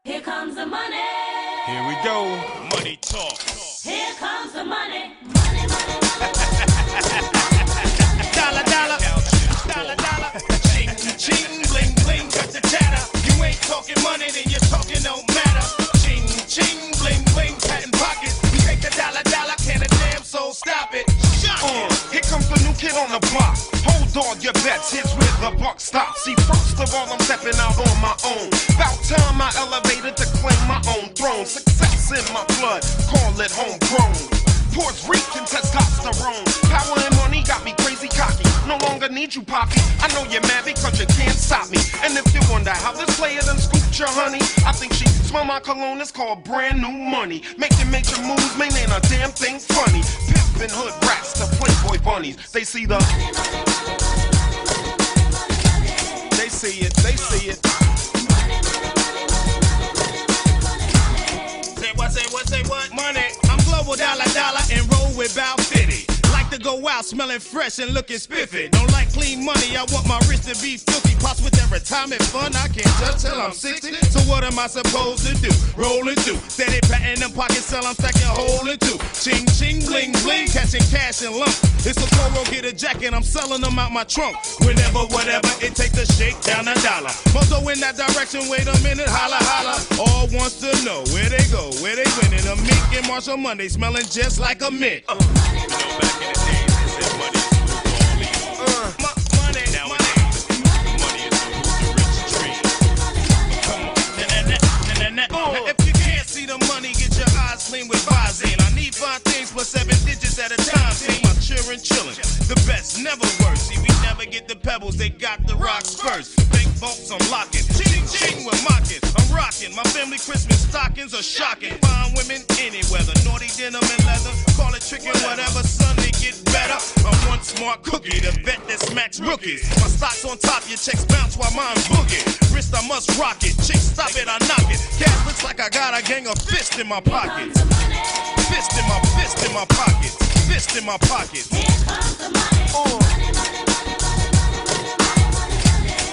Here comes the money. Here we go. Money talk. Here comes the money. Money, money, money. Dollar, dollar. Dollar, dollar. Ching, ching, bling, bling, got the chatter. You ain't talking money, then your talking don't matter. Ching, ching, bling, bling, patent pockets. We take the dollar, dollar, can a damn soul stop it. Here comes the new kid on the block. Hold on your bets, here's where the buck stops. See, first of all, I'm stepping out on my own. About time I elevated to claim my own throne. Success in my blood, call it homegrown. Puerto Rican testosterone. Power and money got me crazy cocky. No longer need you, poppy. I know you're mad because you can't stop me. And if you wonder how this player done scooped your honey, I think she smell my cologne, it's called brand new money. Making major moves, man, ain't a damn thing funny. Pimpin' hood rats to Playboy bunnies. They see the... They see it, they see it. Say what? Money. I'm global dollar and roll with about 50. Like to go out smelling fresh and looking spiffy. Don't like clean money, I want my wrist to be filthy. Pops with that retirement fund, I can't touch till I'm 60. So what am I supposed to do? Rolling through, steady patting them pockets till I'm stacking holding two. Ching ching bling bling, catching cash in lumps. It's a Toro, get a jacket, I'm selling them out my trunk. Whenever, whatever, it takes to shake down a dollar. Mozo in that direction, wait a minute, holla holla. All wants to know where they go, where they winning. A Mick and Marshall Monday, smelling just like a mint. You know, back in the days, they said money is the root of all evil. Money. Nowadays, money is the root of rich dreams. Come on. Now, if you can't see the money, get your eyes clean with Visine. I need 5 things plus 7 digits at a time. See my children chillin'. The best, never worse. See, we never get the pebbles, they got the rocks first. Bank vaults, I'm locking. Ching, ching, we're mocking. I'm rocking. My family Christmas stockings are shocking. Fine women, any weather. Naughty denim and leather. Call it trickin', whatever, son, they get better. I'm one smart cookie, the vet that smacks rookies. My stock's on top, your checks bounce while mine boogie. Wrist, I must rock it. Chicks, stop it, I knock it. Cash looks like I got a gang of fists in my pockets. Fist in my pockets. Fist in my pockets. Here comes the money. Money, money, money, money, money, money, money, money.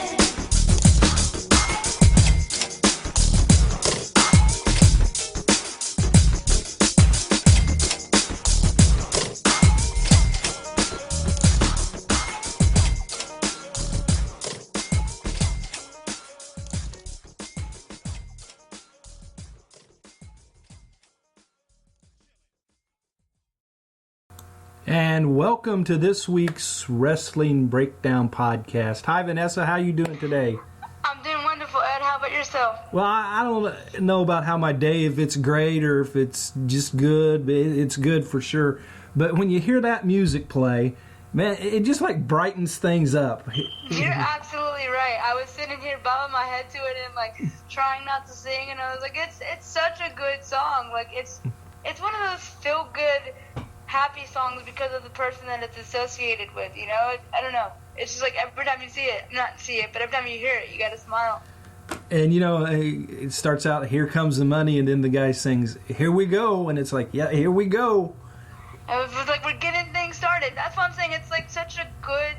And welcome to this week's Wrestling Breakdown Podcast. Hi, Vanessa. How you doing today? I'm doing wonderful, Ed. How about yourself? Well, I don't know about how my day, if it's great or if it's just good. But it's good for sure. But when you hear that music play, man, it just like brightens things up. You're absolutely right. I was sitting here bobbing my head to it and like trying not to sing, and I was like, it's such a good song. Like it's one of those feel good, happy songs because of the person that it's associated with. You know, I don't know. It's just like every time you but every time you hear it, you gotta smile. And you know, it starts out, "Here comes the money," and then the guy sings, "Here we go," and it's like, yeah, here we go. It was like we're getting things started. That's why I'm saying it's like such a good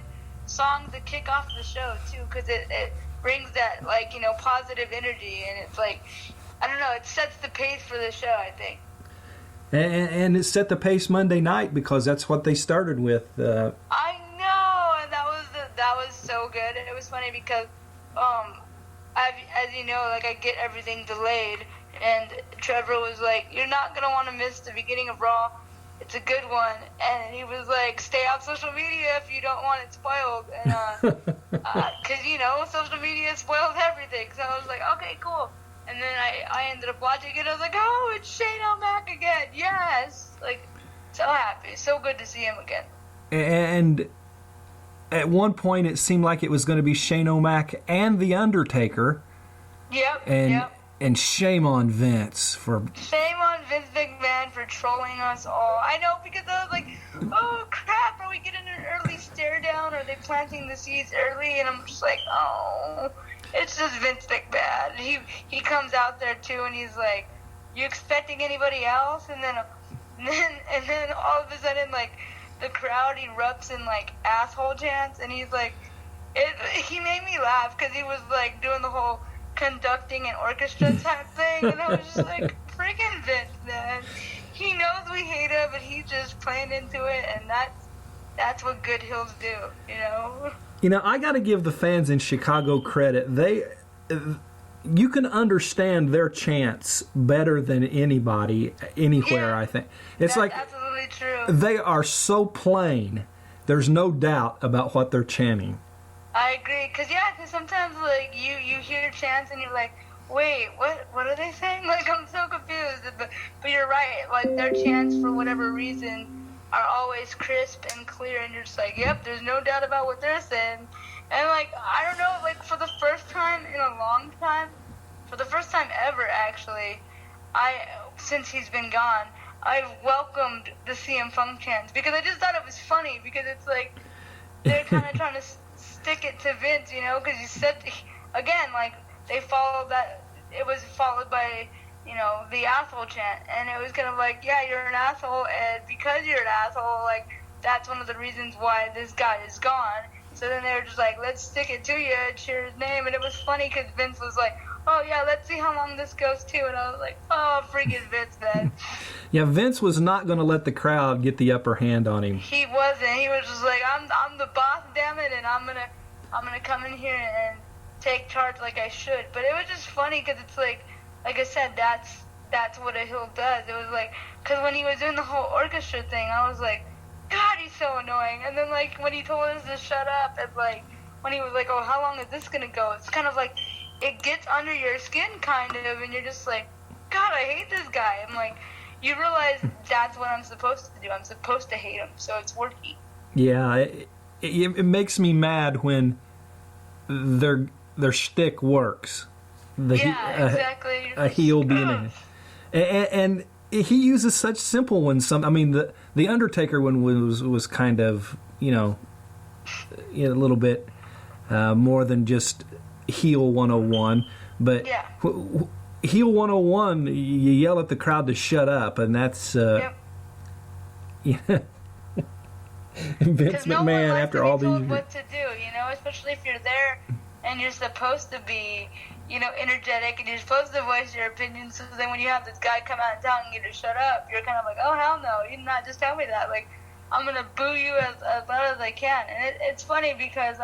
song to kick off the show too, because it brings that like, you know, positive energy, and it's like, I don't know, it sets the pace for the show, I think. And it set the pace Monday night because that's what they started with. I know, and that was so good. And it was funny because, as you know, like I get everything delayed, and Trevor was like, "You're not gonna want to miss the beginning of Raw. It's a good one." And he was like, "Stay off social media if you don't want it spoiled." And because you know, social media spoils everything. So I was like, "Okay, cool." And then I ended up watching it. I was like, "Oh, it's Shane O'Mac again!" Yes, like so happy, so good to see him again. And at one point, it seemed like it was going to be Shane O'Mac and the Undertaker. Yep. And shame on Vince for... Shame on Vince McMahon for trolling us all. I know, because I was like, oh crap, are we getting an early stare down? Are they planting the seeds early? And I'm just like, oh, it's just Vince McMahon. He comes out there too, and he's like, you expecting anybody else? And then all of a sudden, like, the crowd erupts in like asshole chants, and he's like, he made me laugh because he was like doing the whole conducting an orchestra type thing, and I was just like, freaking Vince, man. He knows we hate him, but he's just playing into it, and that's what good heels do, you know? You know, I got to give the fans in Chicago credit. You can understand their chants better than anybody anywhere, Yeah, I think. It's that's like absolutely true. they are so plain. There's no doubt about what they're chanting. I agree, because sometimes, like, you hear chants and you're like, wait, what are they saying? Like, I'm so confused. But you're right. Like, their chants, for whatever reason, are always crisp and clear, and you're just like, yep, there's no doubt about what they're saying. And, like, I don't know, like, for the first time in a long time, for the first time ever, actually, since he's been gone, I've welcomed the CM Punk chants, because I just thought it was funny, because it's like, they're kind of trying to stick it to Vince, you know, because you said, again, like, they followed that, it was followed by, you know, the asshole chant, and it was kind of like, yeah, you're an asshole, and because you're an asshole, like, that's one of the reasons why this guy is gone. So then they were just like, let's stick it to you and cheer his name, and it was funny because Vince was like, oh yeah, let's see how long this goes to, and I was like, oh, freaking Vince, man. Yeah, Vince was not going to let the crowd get the upper hand on him. He wasn't. He was just like, I'm the boss, damn it, and I'm gonna come in here and take charge like I should. But it was just funny because it's like I said, that's what a heel does. It was like, because when he was doing the whole orchestra thing, I was like, God, he's so annoying. And then, like, when he told us to shut up, and, like, when he was like, oh, how long is this gonna go? It's kind of like, it gets under your skin, kind of, and you're just like, God, I hate this guy. I'm like, you realize that's what I'm supposed to do. I'm supposed to hate him, so it's working. Yeah, it makes me mad when their shtick works. Exactly. A heel being and he uses such simple ones. I mean, the Undertaker one was kind of, you know, a little bit more than just heel 101. But heel 101, you yell at the crowd to shut up, and that's yeah. Vince no McMahon, one after likes all to be these told what to do, you know, especially if you're there and you're supposed to be, you know, energetic, and you're supposed to voice your opinion. So then when you have this guy come out and telling you to shut up, you're kind of like, oh, hell no, you did not just tell me that. Like, I'm going to boo you as loud as I can. And it's funny because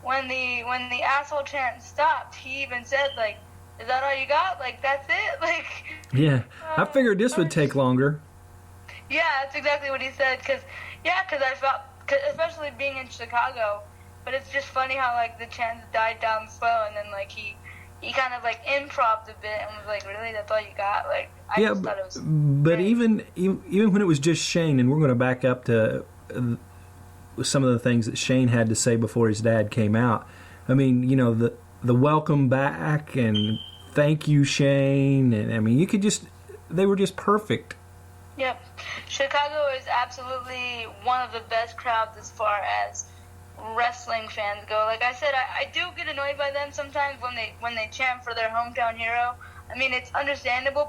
when the asshole chant stopped, he even said, like, is that all you got? Like, that's it? Like, yeah, I figured this would take longer. Yeah, that's exactly what he said. Because I felt, especially being in Chicago, but it's just funny how, like, the chants died down slow, and then, like, he kind of, like, improv'd a bit and was like, really, that's all you got? Like, I just thought it was but great. even when it was just Shane, and we're going to back up to some of the things that Shane had to say before his dad came out. I mean, you know, the welcome back and thank you, Shane, and I mean, they were just perfect. Yep. Chicago is absolutely one of the best crowds as far as wrestling fans go. Like I said, I do get annoyed by them sometimes when they chant for their hometown hero. I mean, it's understandable,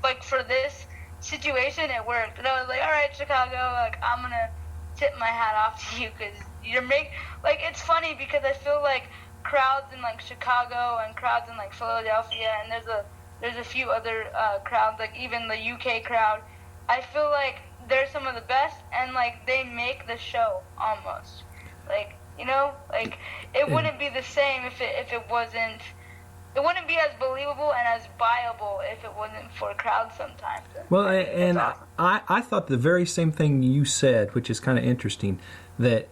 but for this situation, it worked. And I was like, all right, Chicago, like, I'm gonna tip my hat off to you, because it's funny because I feel like crowds in, like, Chicago and crowds in, like, Philadelphia, and there's a few other crowds, like even the UK crowd, I feel like they're some of the best, and, like, they make the show almost. Like, you know, like, it wouldn't be the same if it wasn't. It wouldn't be as believable and as viable if it wasn't for crowds sometimes. Well, and awesome. I thought the very same thing you said, which is kind of interesting, that,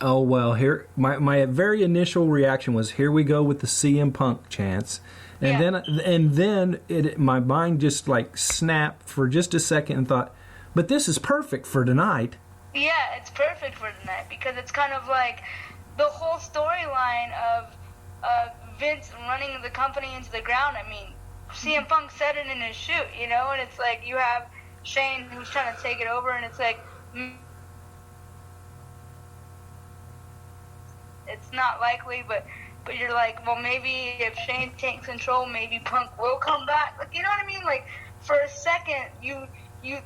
oh, well, here, my very initial reaction was, here we go with the CM Punk chants. And then my mind just, like, snapped for just a second and thought, but this is perfect for tonight. Yeah, it's perfect for tonight because it's kind of like the whole storyline of Vince running the company into the ground. I mean, CM Punk said it in his shoot, you know, and it's like you have Shane who's trying to take it over, and it's like it's not likely, but you're like, well, maybe if Shane takes control, maybe Punk will come back. Like, you know what I mean? Like, for a second, you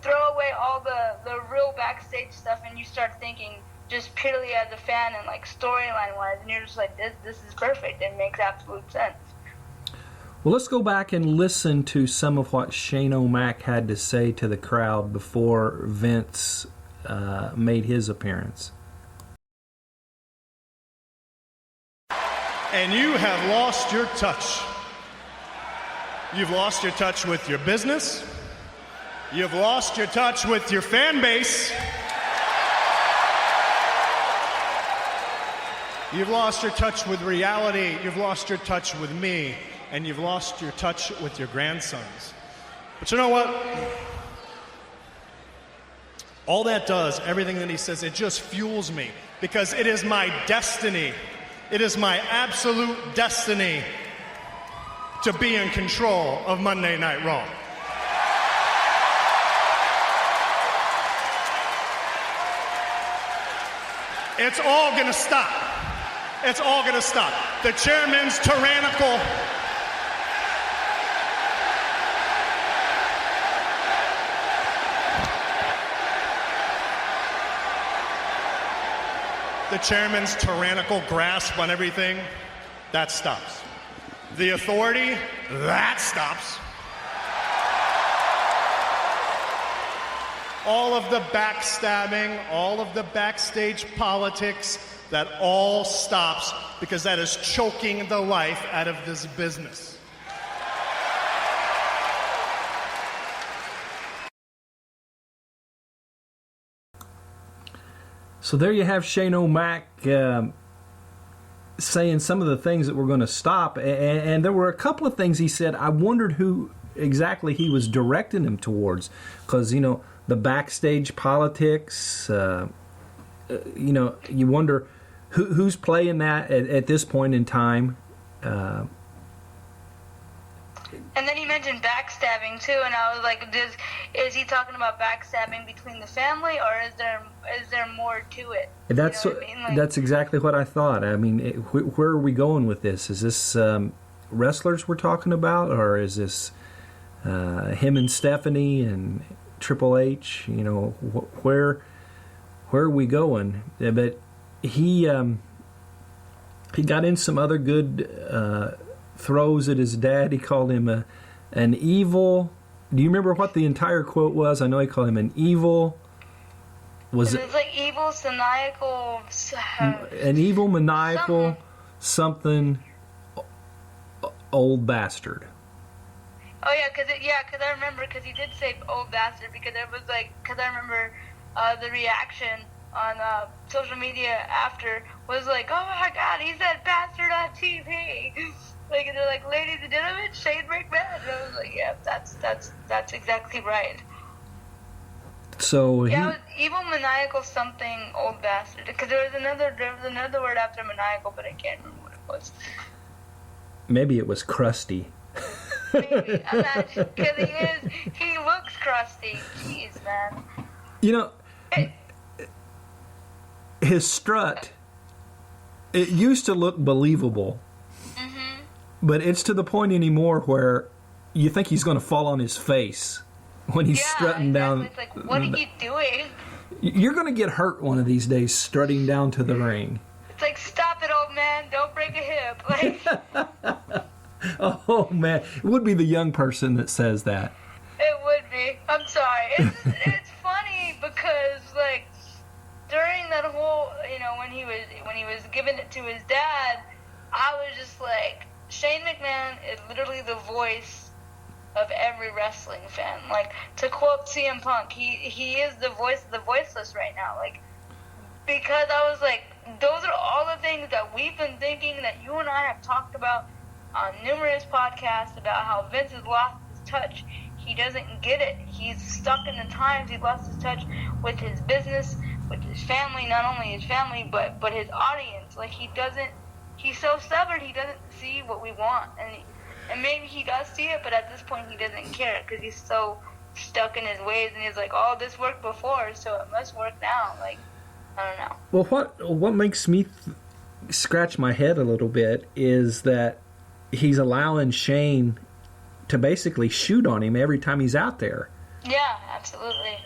throw away all the real backstage stuff, and you start thinking just purely as a fan and, like, storyline wise, and you're just like, this is perfect. It makes absolute sense. Well, let's go back and listen to some of what Shane O'Mac had to say to the crowd before Vince made his appearance. And you have lost your touch. You've lost your touch with your business. You've lost your touch with your fan base. You've lost your touch with reality. You've lost your touch with me. And you've lost your touch with your grandsons. But you know what? All that does, everything that he says, it just fuels me. Because it is my destiny. It is my absolute destiny to be in control of Monday Night Raw. It's all gonna stop. It's all gonna stop. The chairman's tyrannical. The chairman's tyrannical grasp on everything, that stops. The authority, that stops. All of the backstabbing, all of the backstage politics, that all stops because that is choking the life out of this business. So there you have Shane O'Mac saying some of the things that were going to stop. And there were a couple of things he said. I wondered who exactly he was directing him towards. Because, you know, the backstage politics, you know, you wonder who's playing that at this point in time. And then he mentioned backstabbing too, and I was like, is he talking about backstabbing between the family, or is there more to it? That's, you know what I mean? Like, that's exactly what I thought. I mean, where are we going with this? Is this wrestlers we're talking about, or is this him and Stephanie and Triple H? You know, where are we going? But he got in some other good throws at his dad. He called him an evil. Do you remember what the entire quote was? I know he called him an evil. Was it like evil, maniacal? An evil, maniacal, something old bastard. Oh yeah, because I remember, because he did say old bastard, because it was like, because I remember the reaction on social media after was like, oh my god, he said bastard on TV. Like, and they're like, ladies and gentlemen, Shane McMahon. And I was like, yeah, that's exactly right. So yeah, it was evil, maniacal, something, old bastard. Because there was another word after maniacal, but I can't remember what it was. Maybe it was crusty. Maybe, imagine, because he looks crusty. Jeez, man. You know, his strut, it used to look believable. But it's to the point anymore where you think he's going to fall on his face when he's strutting down. It's like, what are you doing? You're going to get hurt one of these days strutting down to the ring. It's like, stop it, old man. Don't break a hip. Like, oh, man. It would be the young person that says that. It would be. I'm sorry. It's funny because, like, during that whole, you know, when he was giving it to his dad, I was just like, Shane McMahon is literally the voice of every wrestling fan. Like, to quote CM Punk, he is the voice of the voiceless right now. Like, because I was like, those are all the things that we've been thinking, that you and I have talked about on numerous podcasts, about how Vince has lost his touch. He doesn't get it. He's stuck in the times. He's lost his touch with his business, with his family, not only his family, but his audience. Like, he's so stubborn, he doesn't see what we want. And maybe he does see it, but at this point he doesn't care because he's so stuck in his ways, and he's like, oh, this worked before, so it must work now. Like, I don't know. Well, what makes me scratch my head a little bit is that he's allowing Shane to basically shoot on him every time he's out there. Yeah, absolutely.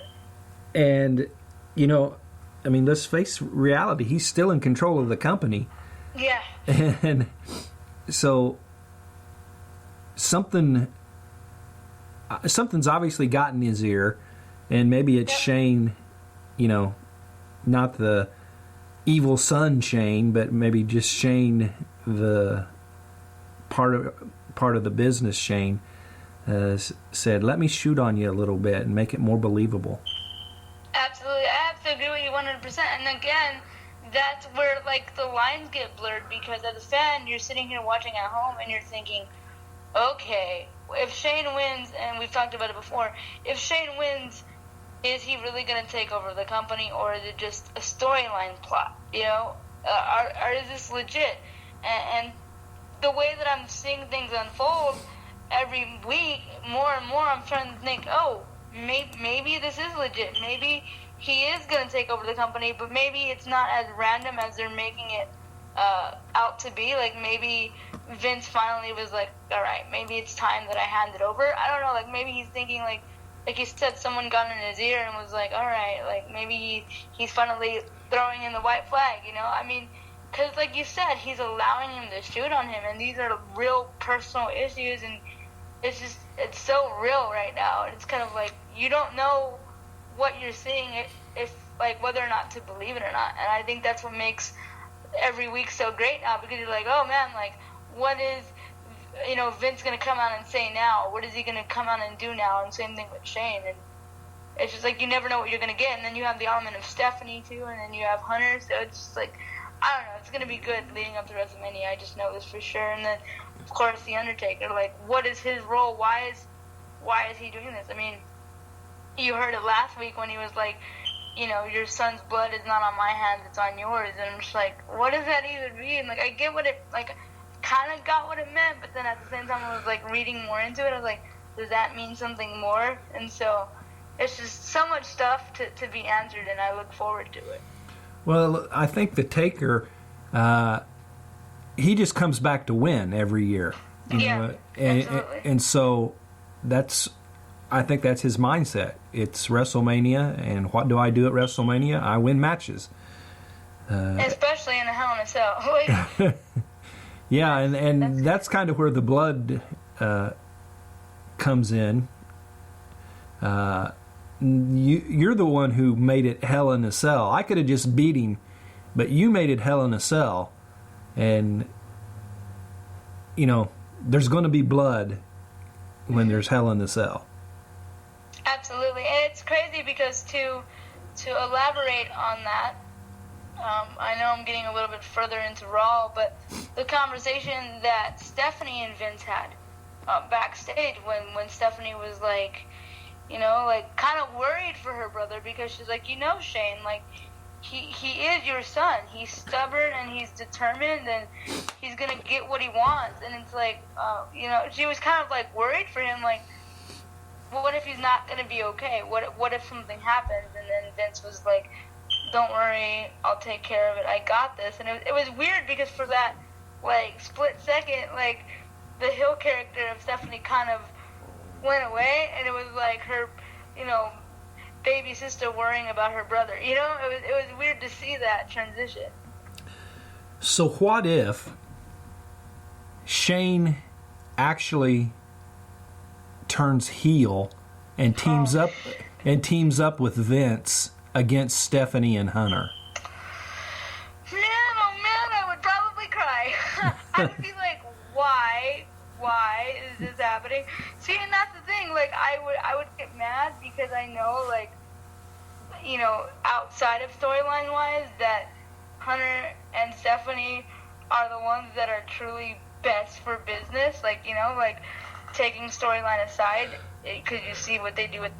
And, you know, I mean, let's face reality. He's still in control of the company. Yeah. And so something's obviously gotten his ear, and maybe it's Shane, not the evil son Shane, but maybe just Shane, the part of the business Shane, said, let me shoot on you a little bit and make it more believable. Absolutely. I have to agree with you 100%. And again, that's where, like, the lines get blurred, because as a fan, you're sitting here watching at home and you're thinking, okay, if Shane wins, and we've talked about it before, if Shane wins, is he really going to take over the company, or is it just a storyline plot? Or is this legit? And the way that I'm seeing things unfold every week, more and more, I'm starting to think, maybe this is legit. Maybe he is going to take over the company, but maybe it's not as random as they're making it out to be. Like, maybe Vince finally was like, all right, maybe it's time that I hand it over. I don't know, like, maybe he's thinking, like you said, someone got in his ear and was like, all right, like, maybe he's finally throwing in the white flag, I mean, because like you said, he's allowing him to shoot on him, and these are real personal issues, and it's so real right now. And it's kind of like, you don't know what you're seeing, if like, whether or not to believe it or not. And I think that's what makes every week so great now, because you're like, oh man, like, what is Vince gonna come out and say now? What is he gonna come out and do now? And same thing with Shane. And it's just like, you never know what you're gonna get. And then you have the element of Stephanie too, and then you have Hunter. So it's just like, I don't know, it's gonna be good leading up to WrestleMania. I just know this for sure. And then of course the Undertaker. Like, what is his role? Why is he doing this? I mean, you heard it last week when he was like, your son's blood is not on my hands, it's on yours. And I'm just like, what does that even mean? Like, I get what it, like, kind of got what it meant, but then at the same time I was like reading more into it. I was like, does that mean something more? And so it's just so much stuff to be answered, and I look forward to it. Well, I think the Taker, he just comes back to win every year. Absolutely. And so I think that's his mindset. It's WrestleMania, and what do I do at WrestleMania? I win matches. Especially in a Hell in a Cell. Yeah, and that's kind of where the blood comes in. You're the one who made it Hell in a Cell. I could have just beat him, but you made it Hell in a Cell. And, there's going to be blood when there's Hell in a Cell. Absolutely. And it's crazy because to elaborate on that, I know I'm getting a little bit further into Raw, but the conversation that Stephanie and Vince had backstage when Stephanie was like, kind of worried for her brother, because she's like, Shane, like, he is your son. He's stubborn and he's determined, and he's going to get what he wants. And it's like, she was kind of like worried for him, like, well, what if he's not going to be okay? What if something happens? And then Vince was like, don't worry, I'll take care of it. I got this. And it was weird, because for that, like, split second, like, the Hill character of Stephanie kind of went away, and it was like her, baby sister worrying about her brother. It was weird to see that transition. So what if Shane actually turns heel and teams up with Vince against Stephanie and Hunter? Man, oh man, I would probably cry. I would be like, why is this happening? See, and that's the thing, like, I would get mad, because I know, like, outside of storyline wise, that Hunter and Stephanie are the ones that are truly best for business, like, like, taking storyline aside, because you see what they do with.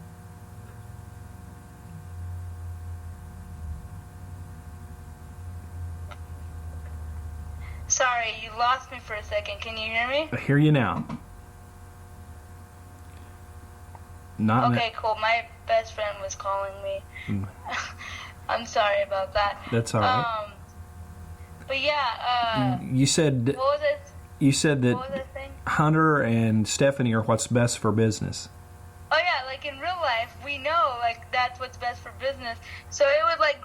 Sorry, you lost me for a second. Can you hear me? I hear you now. Okay, cool. My best friend was calling me. I'm sorry about that. That's all right. But yeah, you said. What was it? You said that What was that thing? Hunter and Stephanie are what's best for business. Oh yeah, like in real life, we know, like, that's what's best for business. So it would, like,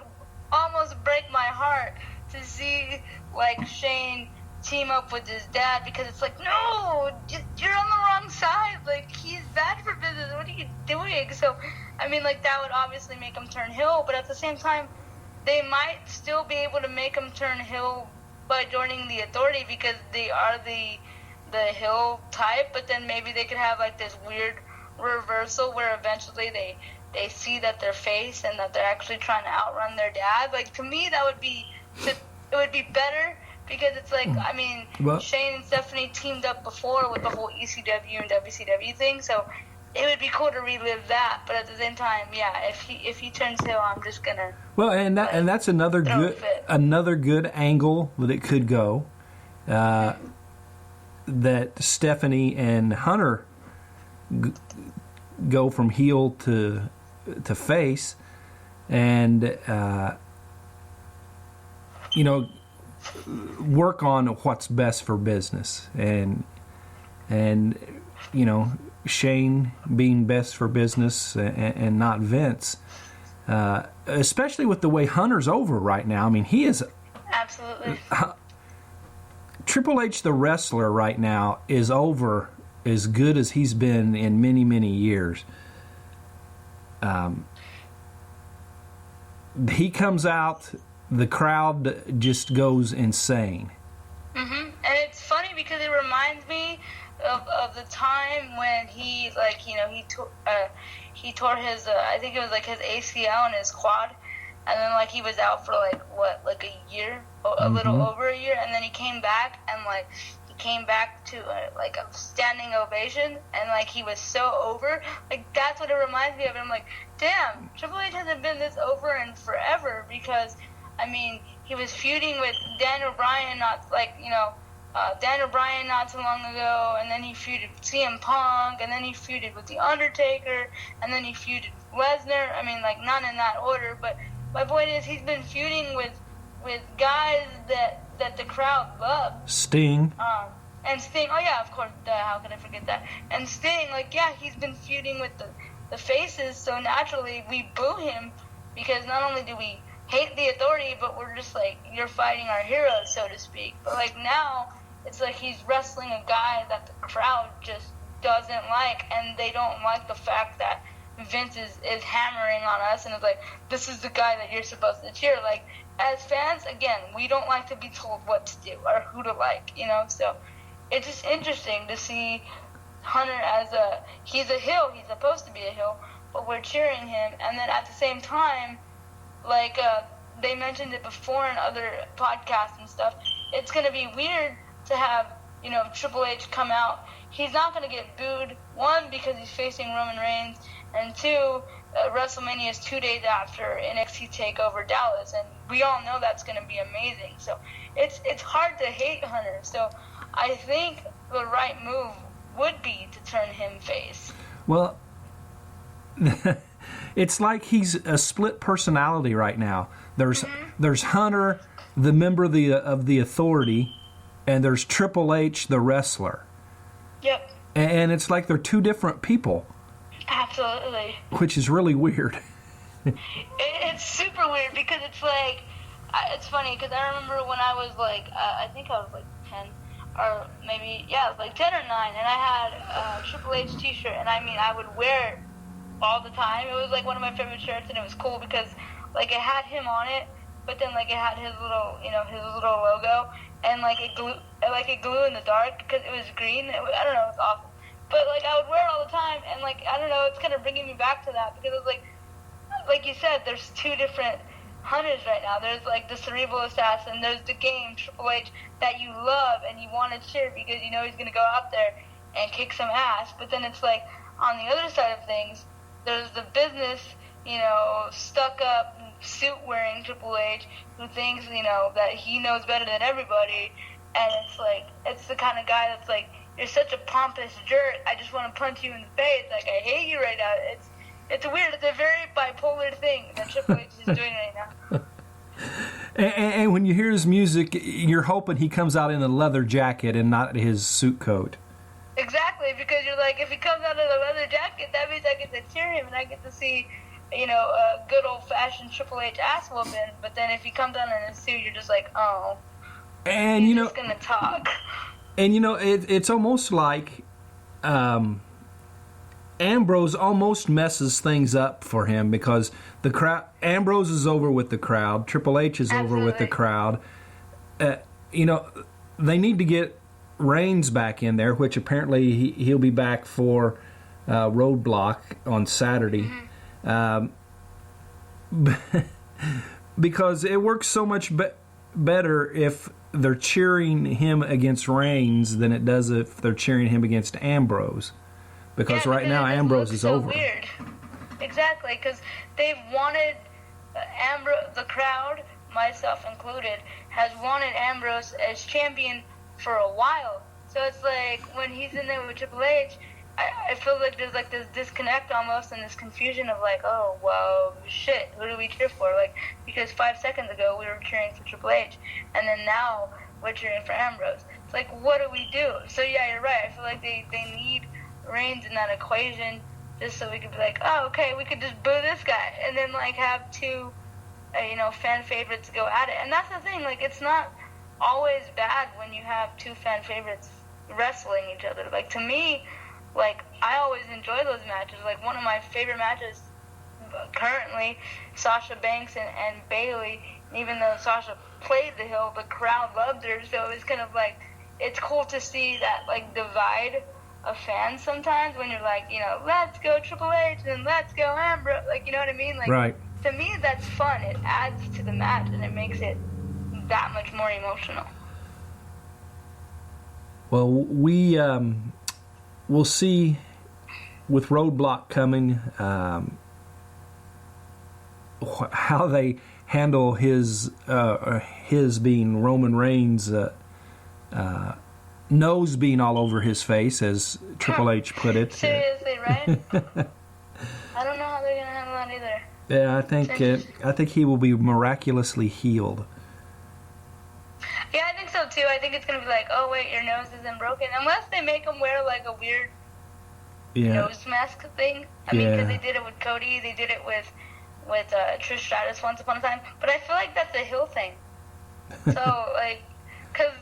almost break my heart to see, like, Shane team up with his dad, because it's like, no, you're on the wrong side. Like, he's bad for business. What are you doing? So, I mean, like, that would obviously make him turn heel, but at the same time, they might still be able to make him turn heel by joining the Authority, because they are the heel type, but then maybe they could have, like, this weird reversal where eventually they see that they're face and that they're actually trying to outrun their dad. Like, to me, it would be better, because it's like, I mean, Shane and Stephanie teamed up before with the whole ECW and WCW thing, so it would be cool to relive that. But at the same time, yeah, if he turns heel, I'm just gonna. Well, and that's another good angle that it could go. That Stephanie and Hunter go from heel to face, and work on what's best for business, and Shane being best for business and not Vince, especially with the way Hunter's over right now. I mean, he is absolutely Triple H, the wrestler, right now is over as good as he's been in many, many years. He comes out, the crowd just goes insane. Mm-hmm. And it's funny because it reminds me of the time when he tore his I think it was like his ACL and his quad, and then like he was out for like a year, a little over a year, and then he came back, and like he came back to like a standing ovation, and like he was so over. Like, that's what it reminds me of. And I'm like, damn, Triple H hasn't been this over in forever, because I mean, he was feuding with Daniel Bryan not too long ago, and then he feuded with CM Punk, and then he feuded with The Undertaker, and then he feuded with Lesnar. I mean, like, not in that order, but my point is he's been feuding with guys that the crowd loves. Sting. And Sting, oh yeah, of course, how can I forget that? And Sting, like, yeah, he's been feuding with the faces, so naturally we boo him, because not only do we hate the Authority, but we're just like, you're fighting our heroes, so to speak. But like now, it's like he's wrestling a guy that the crowd just doesn't like, and they don't like the fact that Vince is hammering on us, and it's like, this is the guy that you're supposed to cheer. Like, as fans, again, we don't like to be told what to do or who to like, so it's just interesting to see Hunter as he's a heel, he's supposed to be a heel, but we're cheering him, and then at the same time, like they mentioned it before in other podcasts and stuff, it's going to be weird to have, Triple H come out. He's not going to get booed, one, because he's facing Roman Reigns, and two, WrestleMania is 2 days after NXT TakeOver Dallas, and we all know that's going to be amazing. So it's hard to hate Hunter. So I think the right move would be to turn him face. Well, it's like he's a split personality right now. There's Hunter, the member of the Authority, and there's Triple H, the wrestler. Yep. And it's like they're two different people. Absolutely. Which is really weird. It's super weird, because it's like, it's funny, because I remember when I was like, I think I was like 10, or maybe, like 10 or 9, and I had a Triple H t-shirt, and I mean, I would wear it all the time. It was like one of my favorite shirts, and it was cool because like it had him on it, but then like it had his little, his little logo, and like it glue in the dark because it was green. I don't know, it's awesome. But like I would wear it all the time, and like I don't know, it's kind of bringing me back to that, because it's like you said, there's two different Hunters right now. There's like the cerebral assassin, there's the game Triple H that you love and you want to cheer because you know he's gonna go out there and kick some ass. But then it's like on the other side of things, there's the business, stuck up, suit wearing Triple H who thinks, that he knows better than everybody. And it's like, it's the kind of guy that's like, you're such a pompous jerk, I just want to punch you in the face. Like, I hate you right now. It's weird. It's a very bipolar thing that Triple H is doing right now. And when you hear his music, you're hoping he comes out in a leather jacket and not his suit coat. Exactly, because you're like, if he comes out in a leather jacket, that means I get to cheer him and I get to see, a good old-fashioned Triple H ass whooping. But then if he comes out in a suit, you're just like, oh, And He's just gonna talk. And it's almost like Ambrose almost messes things up for him, because the crowd. Ambrose is over with the crowd. Triple H is over with the crowd. They need to get Reigns back in there, which apparently he'll be back for Roadblock on Saturday. Because it works so much better if they're cheering him against Reigns than it does if they're cheering him against Ambrose. Because right now Ambrose is over. Weird. Exactly, because they've wanted the crowd, myself included, has wanted Ambrose as champion for a while. So it's like when he's in there with Triple H, I feel like there's like this disconnect almost, and this confusion of like, oh, well, shit, who do we cheer for? Like, because 5 seconds ago we were cheering for Triple H, and then now we're cheering for Ambrose. It's like, what do we do? So yeah, you're right. I feel like they need Reigns in that equation, just so we could be like, oh, okay, we could just boo this guy, and then like have two, fan favorites go at it. And that's the thing, like, it's not always bad when you have two fan favorites wrestling each other. Like, to me, like, I always enjoy those matches. Like, one of my favorite matches currently, Sasha Banks and Bayley. Even though Sasha played the heel, the crowd loved her, so it's kind of like, it's cool to see that like divide of fans sometimes when you're like, let's go Triple H and let's go Ambrose, like, you know what I mean? Like, right. To me, that's fun. It adds to the match and it makes it that much more emotional. Well, we'll see with Roadblock coming how they handle his being Roman Reigns' nose being all over his face, as Triple H put it. Seriously, right? I don't know how they're gonna handle that either. Yeah, I think he will be miraculously healed. Yeah, I think so too. I think it's gonna be like, oh wait, your nose isn't broken, unless they make him wear like a weird nose mask thing. I mean, because they did it with Cody, they did it with Trish Stratus once upon a time. But I feel like that's a heel thing. So like, because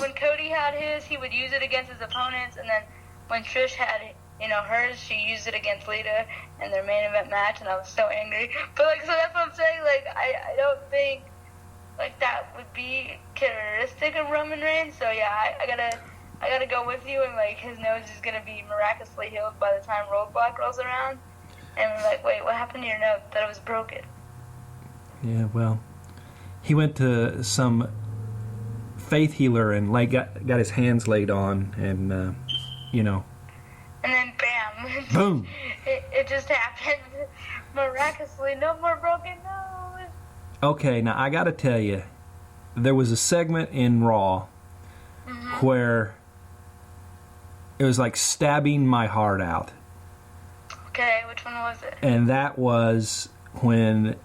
when Cody had his, he would use it against his opponents, and then when Trish had hers, she used it against Lita in their main event match, and I was so angry. But like, so that's what I'm saying. Like, I don't think like that would be characteristic of Roman Reigns. So yeah, I gotta go with you, and like his nose is gonna be miraculously healed by the time Roadblock rolls around. And we're like, wait, what happened to your nose? That it was broken. Yeah, well, he went to some faith healer and got his hands laid on, and And then bam, boom. it just happened miraculously. No more broken nose. Okay, now I got to tell you, there was a segment in Raw where it was like stabbing my heart out. Okay, which one was it? And that was when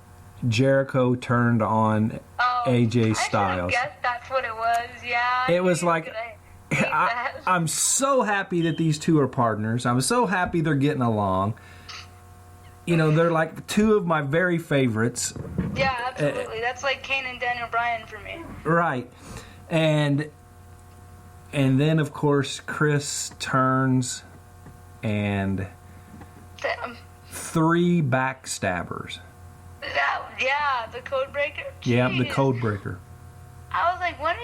Jericho turned on AJ Styles. I guess that's what it was, yeah. It was like, I'm so happy that these two are partners. I'm so happy they're getting along. They're like two of my very favorites. Yeah, absolutely. That's like Kane and Daniel Bryan for me. Right. And then, of course, Chris turns and... Three backstabbers. The code breaker. Jeez. Yeah, the code breaker. I was like, when are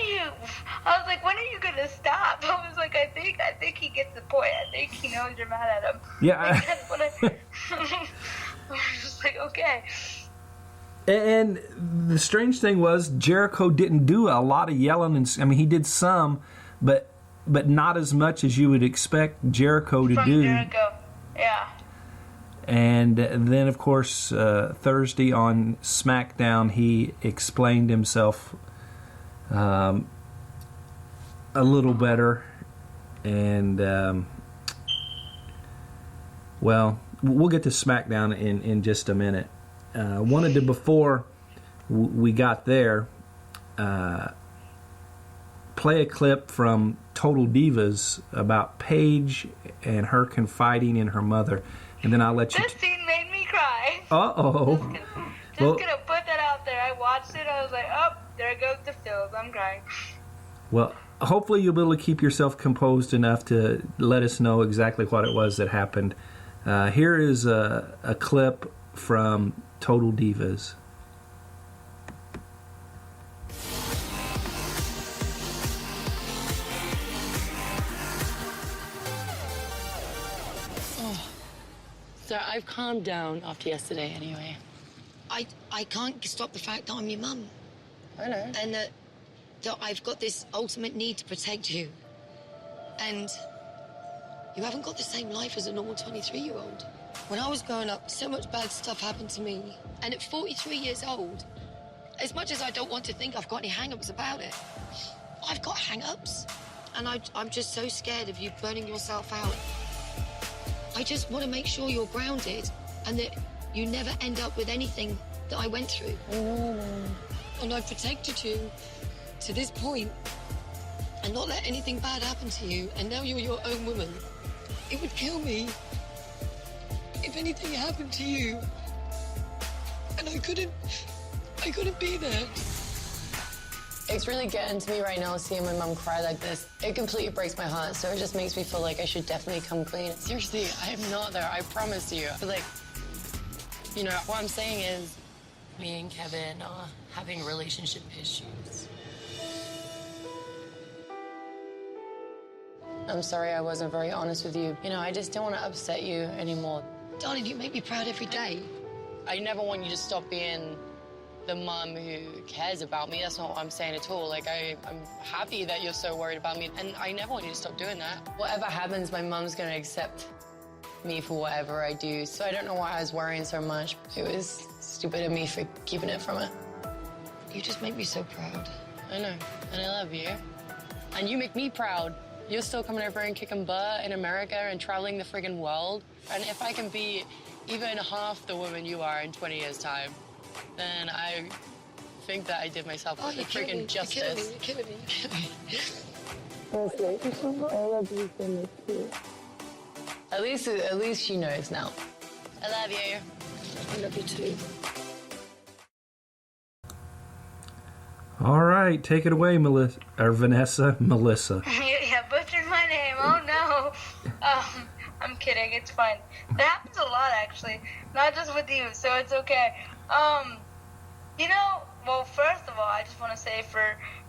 you gonna stop? I was like, I think he gets the point. I think he knows you're mad at him. Yeah. I was just like, okay. And the strange thing was, Jericho didn't do a lot of yelling, and he did some, but not as much as you would expect Jericho to do. Jericho, yeah. And then, of course, Thursday on SmackDown, he explained himself a little better. And, well, we'll get to SmackDown in just a minute. Wanted to, before we got there, play a clip from Total Divas about Paige and her confiding in her mother. And then I'll let you... This scene made me cry. Uh-oh. Just gonna put that out there. I watched it. I was like, oh, there goes the feels. I'm crying. Well, hopefully you'll be able to keep yourself composed enough to let us know exactly what it was that happened. Here is a clip from Total Divas. So I've calmed down after yesterday anyway. I can't stop the fact that I'm your mum. I know. And that I've got this ultimate need to protect you. And you haven't got the same life as a normal 23-year-old. When I was growing up, so much bad stuff happened to me. And at 43 years old, as much as I don't want to think I've got any hang-ups about it, I've got hang-ups. And I'm just so scared of you burning yourself out. I just want to make sure you're grounded and that you never end up with anything that I went through. And I've protected you to this point and not let anything bad happen to you. And now you're your own woman. It would kill me if anything happened to you and I couldn't be there. It's really getting to me right now seeing my mum cry like this. It completely breaks my heart, so it just makes me feel like I should definitely come clean. Seriously, I am not there, I promise you. But like, you know, what I'm saying is, me and Kevin are having relationship issues. I'm sorry I wasn't very honest with you. You know, I just don't want to upset you anymore. Darling, you make me proud every day. I never want you to stop being the mom who cares about me. That's not what I'm saying at all. Like, I'm happy that you're so worried about me, and I never want you to stop doing that. Whatever happens, my mom's gonna accept me for whatever I do, so I don't know why I was worrying so much. It was stupid of me for keeping it from her. You just make me so proud. I know, and I love you. And you make me proud. You're still coming over and kicking butt in America and traveling the friggin' world. And if I can be even half the woman you are in 20 years' time, then I think that I did myself a freaking justice. You're killing me. I love you so much too. At least she knows now. I love you. I love you too. All right, take it away, Melissa. Yeah, butchered my name. Oh no. I'm kidding. It's fine. That happens a lot, actually. Not just with you, so it's okay. You know, well, first of all, I just want to say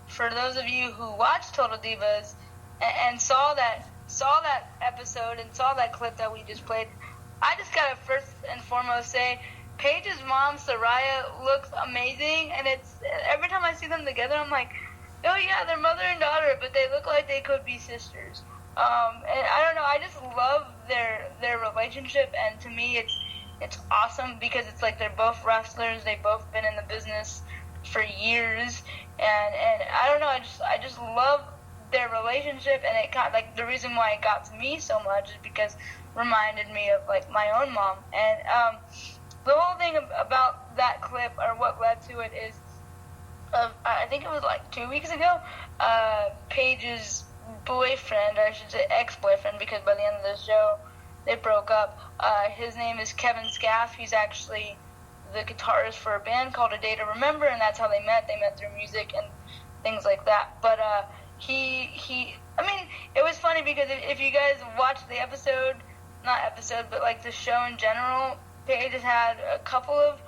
for those of you who watched Total Divas and saw that episode and saw that clip that we just played, I just gotta first and foremost say, Paige's mom, Soraya, looks amazing, and it's every time I see them together, I'm like, oh yeah, they're mother and daughter, but they look like they could be sisters. And I don't know, I just love their relationship, and to me, it's awesome because it's like they're both wrestlers. They've both been in the business for years, and I don't know. I just love their relationship, and it kind of, like, the reason why it got to me so much is because it reminded me of like my own mom. And the whole thing about that clip, or what led to it, is I think it was like 2 weeks ago. Paige's boyfriend, or I should say ex-boyfriend, because by the end of the show they broke up. His name is Kevin Scaff. He's actually the guitarist for a band called A Day to Remember, and that's how they met. They met through music and things like that. But I mean, it was funny because if you guys watched the but like the show in general, Paige has had a couple of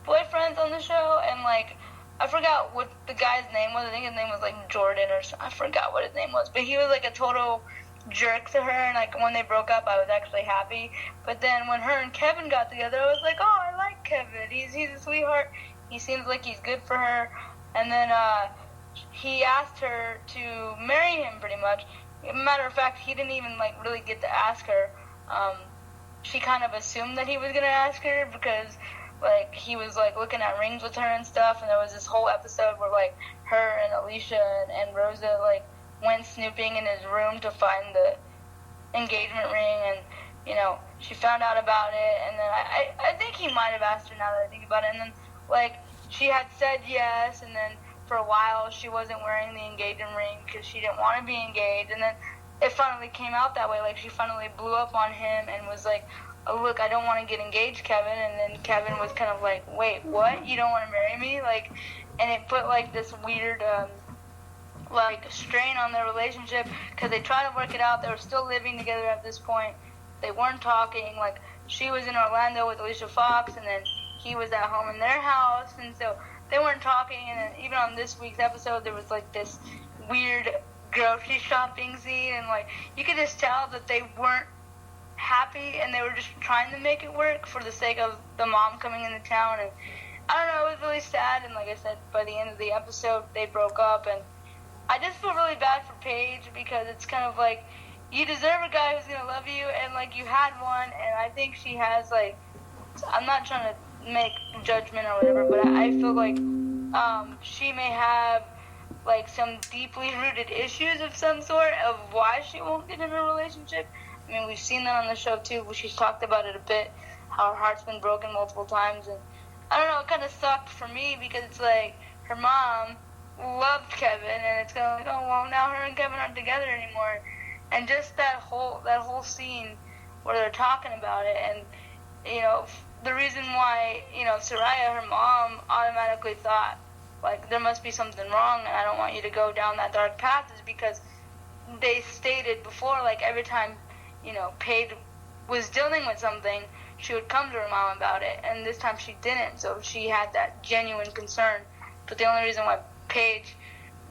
boyfriends on the show, and like, I forgot what the guy's name was. I think his name was like Jordan or something. I forgot what his name was, but he was like a total jerk to her, and like when they broke up I was actually happy. But then when her and Kevin got together, I was like, oh, I like Kevin. He's a sweetheart. He seems like he's good for her. And then he asked her to marry him, pretty much. Matter of fact, he didn't even like really get to ask her. She kind of assumed that he was gonna ask her because like he was like looking at rings with her and stuff, and there was this whole episode where like her and Alicia and Rosa like went snooping in his room to find the engagement ring, and you know, she found out about it, and then I think he might have asked her, now that I think about it, and then like she had said yes, and then for a while she wasn't wearing the engagement ring because she didn't want to be engaged, and then it finally came out that way. Like, she finally blew up on him and was like, oh, look, I don't want to get engaged, Kevin. And then Kevin was kind of like, wait, what? You don't want to marry me? Like, and it put like this weird like strain on their relationship because they tried to work it out. They were still living together at this point. They weren't talking. Like, she was in Orlando with Alicia Fox, and then he was at home in their house, and so they weren't talking. And then even on this week's episode, there was like this weird grocery shopping scene, and like you could just tell that they weren't happy, and they were just trying to make it work for the sake of the mom coming into town. And I don't know, it was really sad. And like I said, by the end of the episode, they broke up, and I just feel really bad for Paige because it's kind of like, you deserve a guy who's gonna love you, and like you had one, and I think she has, like, I'm not trying to make judgment or whatever, but I feel like she may have like some deeply rooted issues of some sort of why she won't get in a relationship. I mean, we've seen that on the show too, where she's talked about it a bit, how her heart's been broken multiple times, and I don't know, it kind of sucked for me because it's like her mom loved Kevin, and it's kind of like, oh well, now her and Kevin aren't together anymore, and just that whole scene where they're talking about it, and you know, the reason why, you know, Soraya, her mom, automatically thought like there must be something wrong, and I don't want you to go down that dark path, is because they stated before, like every time, you know, Paige was dealing with something, she would come to her mom about it, and this time she didn't, so she had that genuine concern. But the only reason why Paige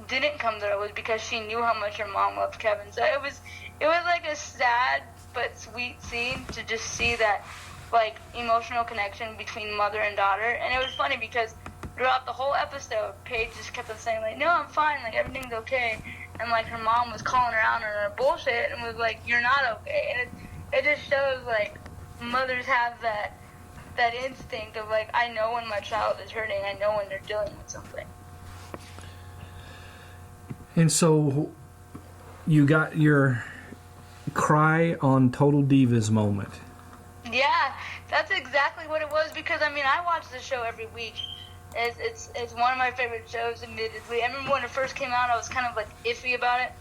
didn't come to her was because she knew how much her mom loved Kevin. So it was like a sad but sweet scene to just see that like emotional connection between mother and daughter. And it was funny because throughout the whole episode, Paige just kept on saying like, no, I'm fine, like everything's okay, and like her mom was calling her out on her bullshit and was like, you're not okay. And it just shows like mothers have that instinct of like, I know when my child is hurting, I know when they're dealing with something. And so you got your cry on Total Divas moment. Yeah, that's exactly what it was, because I mean, I watch the show every week. It's one of my favorite shows, admittedly. I remember when it first came out, I was kind of like iffy about it.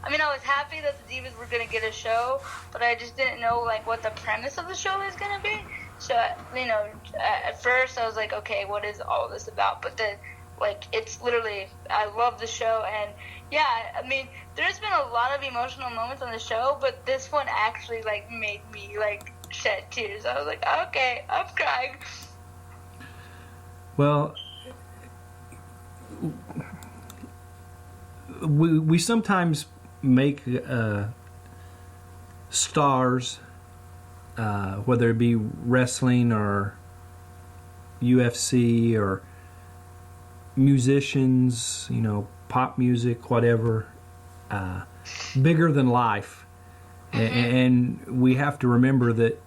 I mean, I was happy that the Divas were going to get a show, but I just didn't know like what the premise of the show is going to be. So, you know, at first I was like, okay, what is all this about? But then, like, it's literally, I love the show, and yeah, I mean, there's been a lot of emotional moments on the show, but this one actually like made me like shed tears. I was like, okay, I'm crying. Well, we sometimes make stars, whether it be wrestling or UFC or musicians, you know, pop music, whatever, bigger than life. And we have to remember that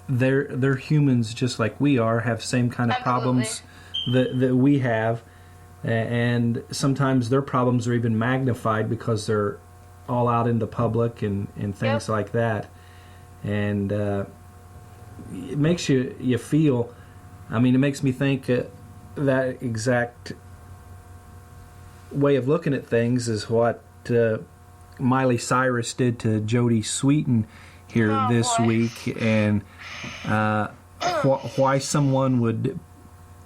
they're humans just like we are, have same kind of problems that we have, and sometimes their problems are even magnified because they're all out in the public and things like that. And it makes you feel, I mean, it makes me think that exact way of looking at things is what Miley Cyrus did to Jodie Sweetin here this week, and why someone would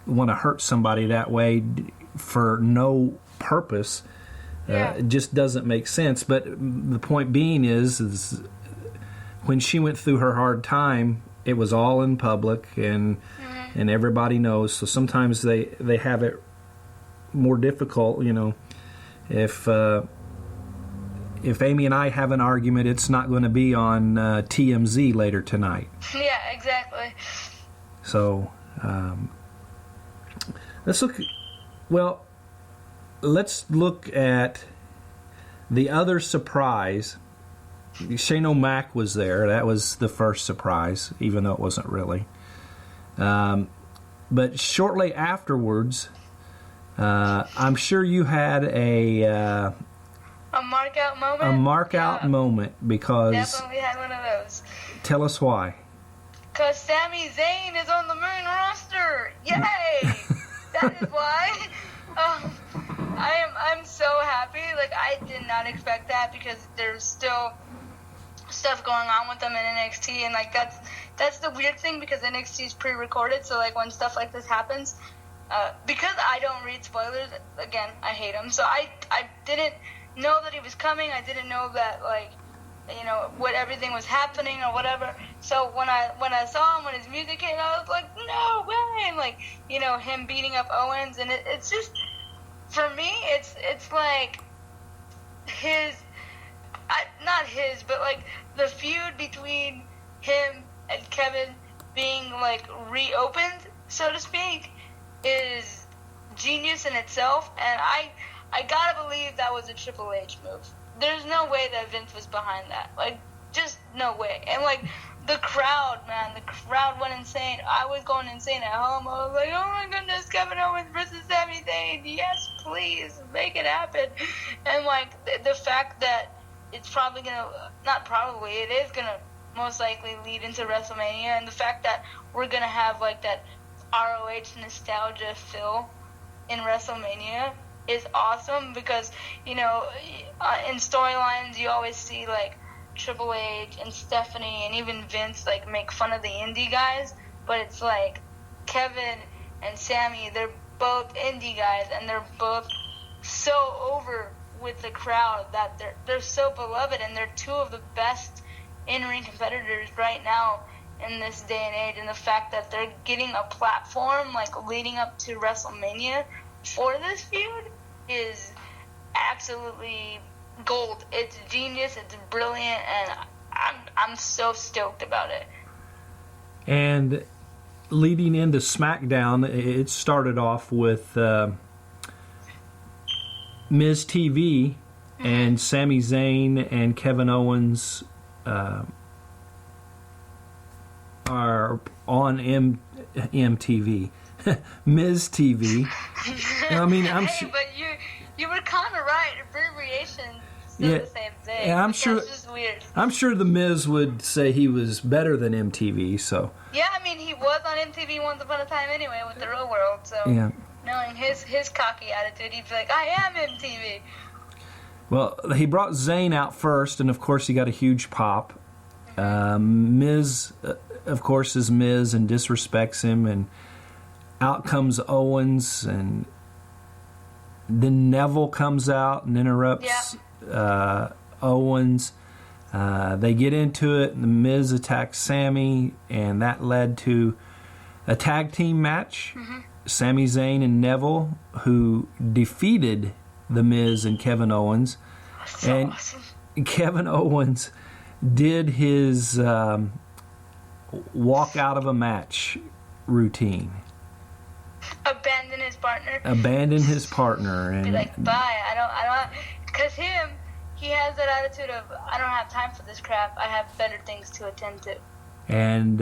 want to hurt somebody that way for no purpose just doesn't make sense. But the point being is when she went through her hard time, it was all in public, and everybody knows. So sometimes they have it more difficult, you know. If Amy and I have an argument, it's not going to be on TMZ later tonight. Yeah, exactly. So let's look at the other surprise. Shane O'Mac was there. That was the first surprise, even though it wasn't really. But shortly afterwards, I'm sure you had a mark out moment? A mark out moment, because... Definitely had one of those. Tell us why. Because Sami Zayn is on the main roster! Yay! That is why. I'm so happy. Like, I did not expect that, because there's still stuff going on with them in NXT, and like that's the weird thing, because NXT is pre-recorded, so like when stuff like this happens, because I don't read spoilers, again, I hate them. So I didn't know that he was coming. I didn't know that, like, you know, what everything was happening or whatever. So when I saw him, when his music hit, I was like, no way! And, like, you know, him beating up Owens, and it's just, for me, it's like not his, but like the feud between him and Kevin being like reopened, so to speak, is genius in itself, and I gotta believe that was a Triple H move. There's no way that Vince was behind that. Like, just no way. And like the crowd, man, the crowd went insane. I was going insane at home. I was like, oh my goodness, Kevin Owens versus Sami Zayn. Yes, please, make it happen. And like the fact that it's probably it is gonna most likely lead into WrestleMania, and the fact that we're gonna have like that ROH nostalgia feel in WrestleMania is awesome, because, you know, in storylines you always see like Triple H and Stephanie and even Vince like make fun of the indie guys, but it's like Kevin and Sami, they're both indie guys, and they're both so over with the crowd that they're so beloved, and they're two of the best in-ring competitors right now in this day and age. And the fact that they're getting a platform like leading up to WrestleMania for this feud is absolutely gold. It's genius, it's brilliant, and I'm so stoked about it. And leading into SmackDown, it started off with Miz TV and Sami Zayn and Kevin Owens are on MTV. Miz TV. I mean, I'm sure. But you were kind of right. Abbreviation still the same thing. Yeah, I'm That's sure. just weird. I'm sure the Miz would say he was better than MTV. So. Yeah, I mean, he was on MTV once upon a time anyway with the Real World. So Yeah. knowing his cocky attitude, he'd be like, I am MTV. Well, he brought Zayn out first, and of course he got a huge pop. Miz, of course, is Miz and disrespects him, and out comes Owens, and then Neville comes out and interrupts Owens. They get into it, and the Miz attacks Sami, and that led to a tag team match. Sami Zayn and Neville, who defeated the Miz and Kevin Owens. So and awesome. Kevin Owens did his walk out of a match routine. Abandon his partner. Abandon his partner. Be And like, bye. I don't, because he has that attitude of, I don't have time for this crap. I have better things to attend to. And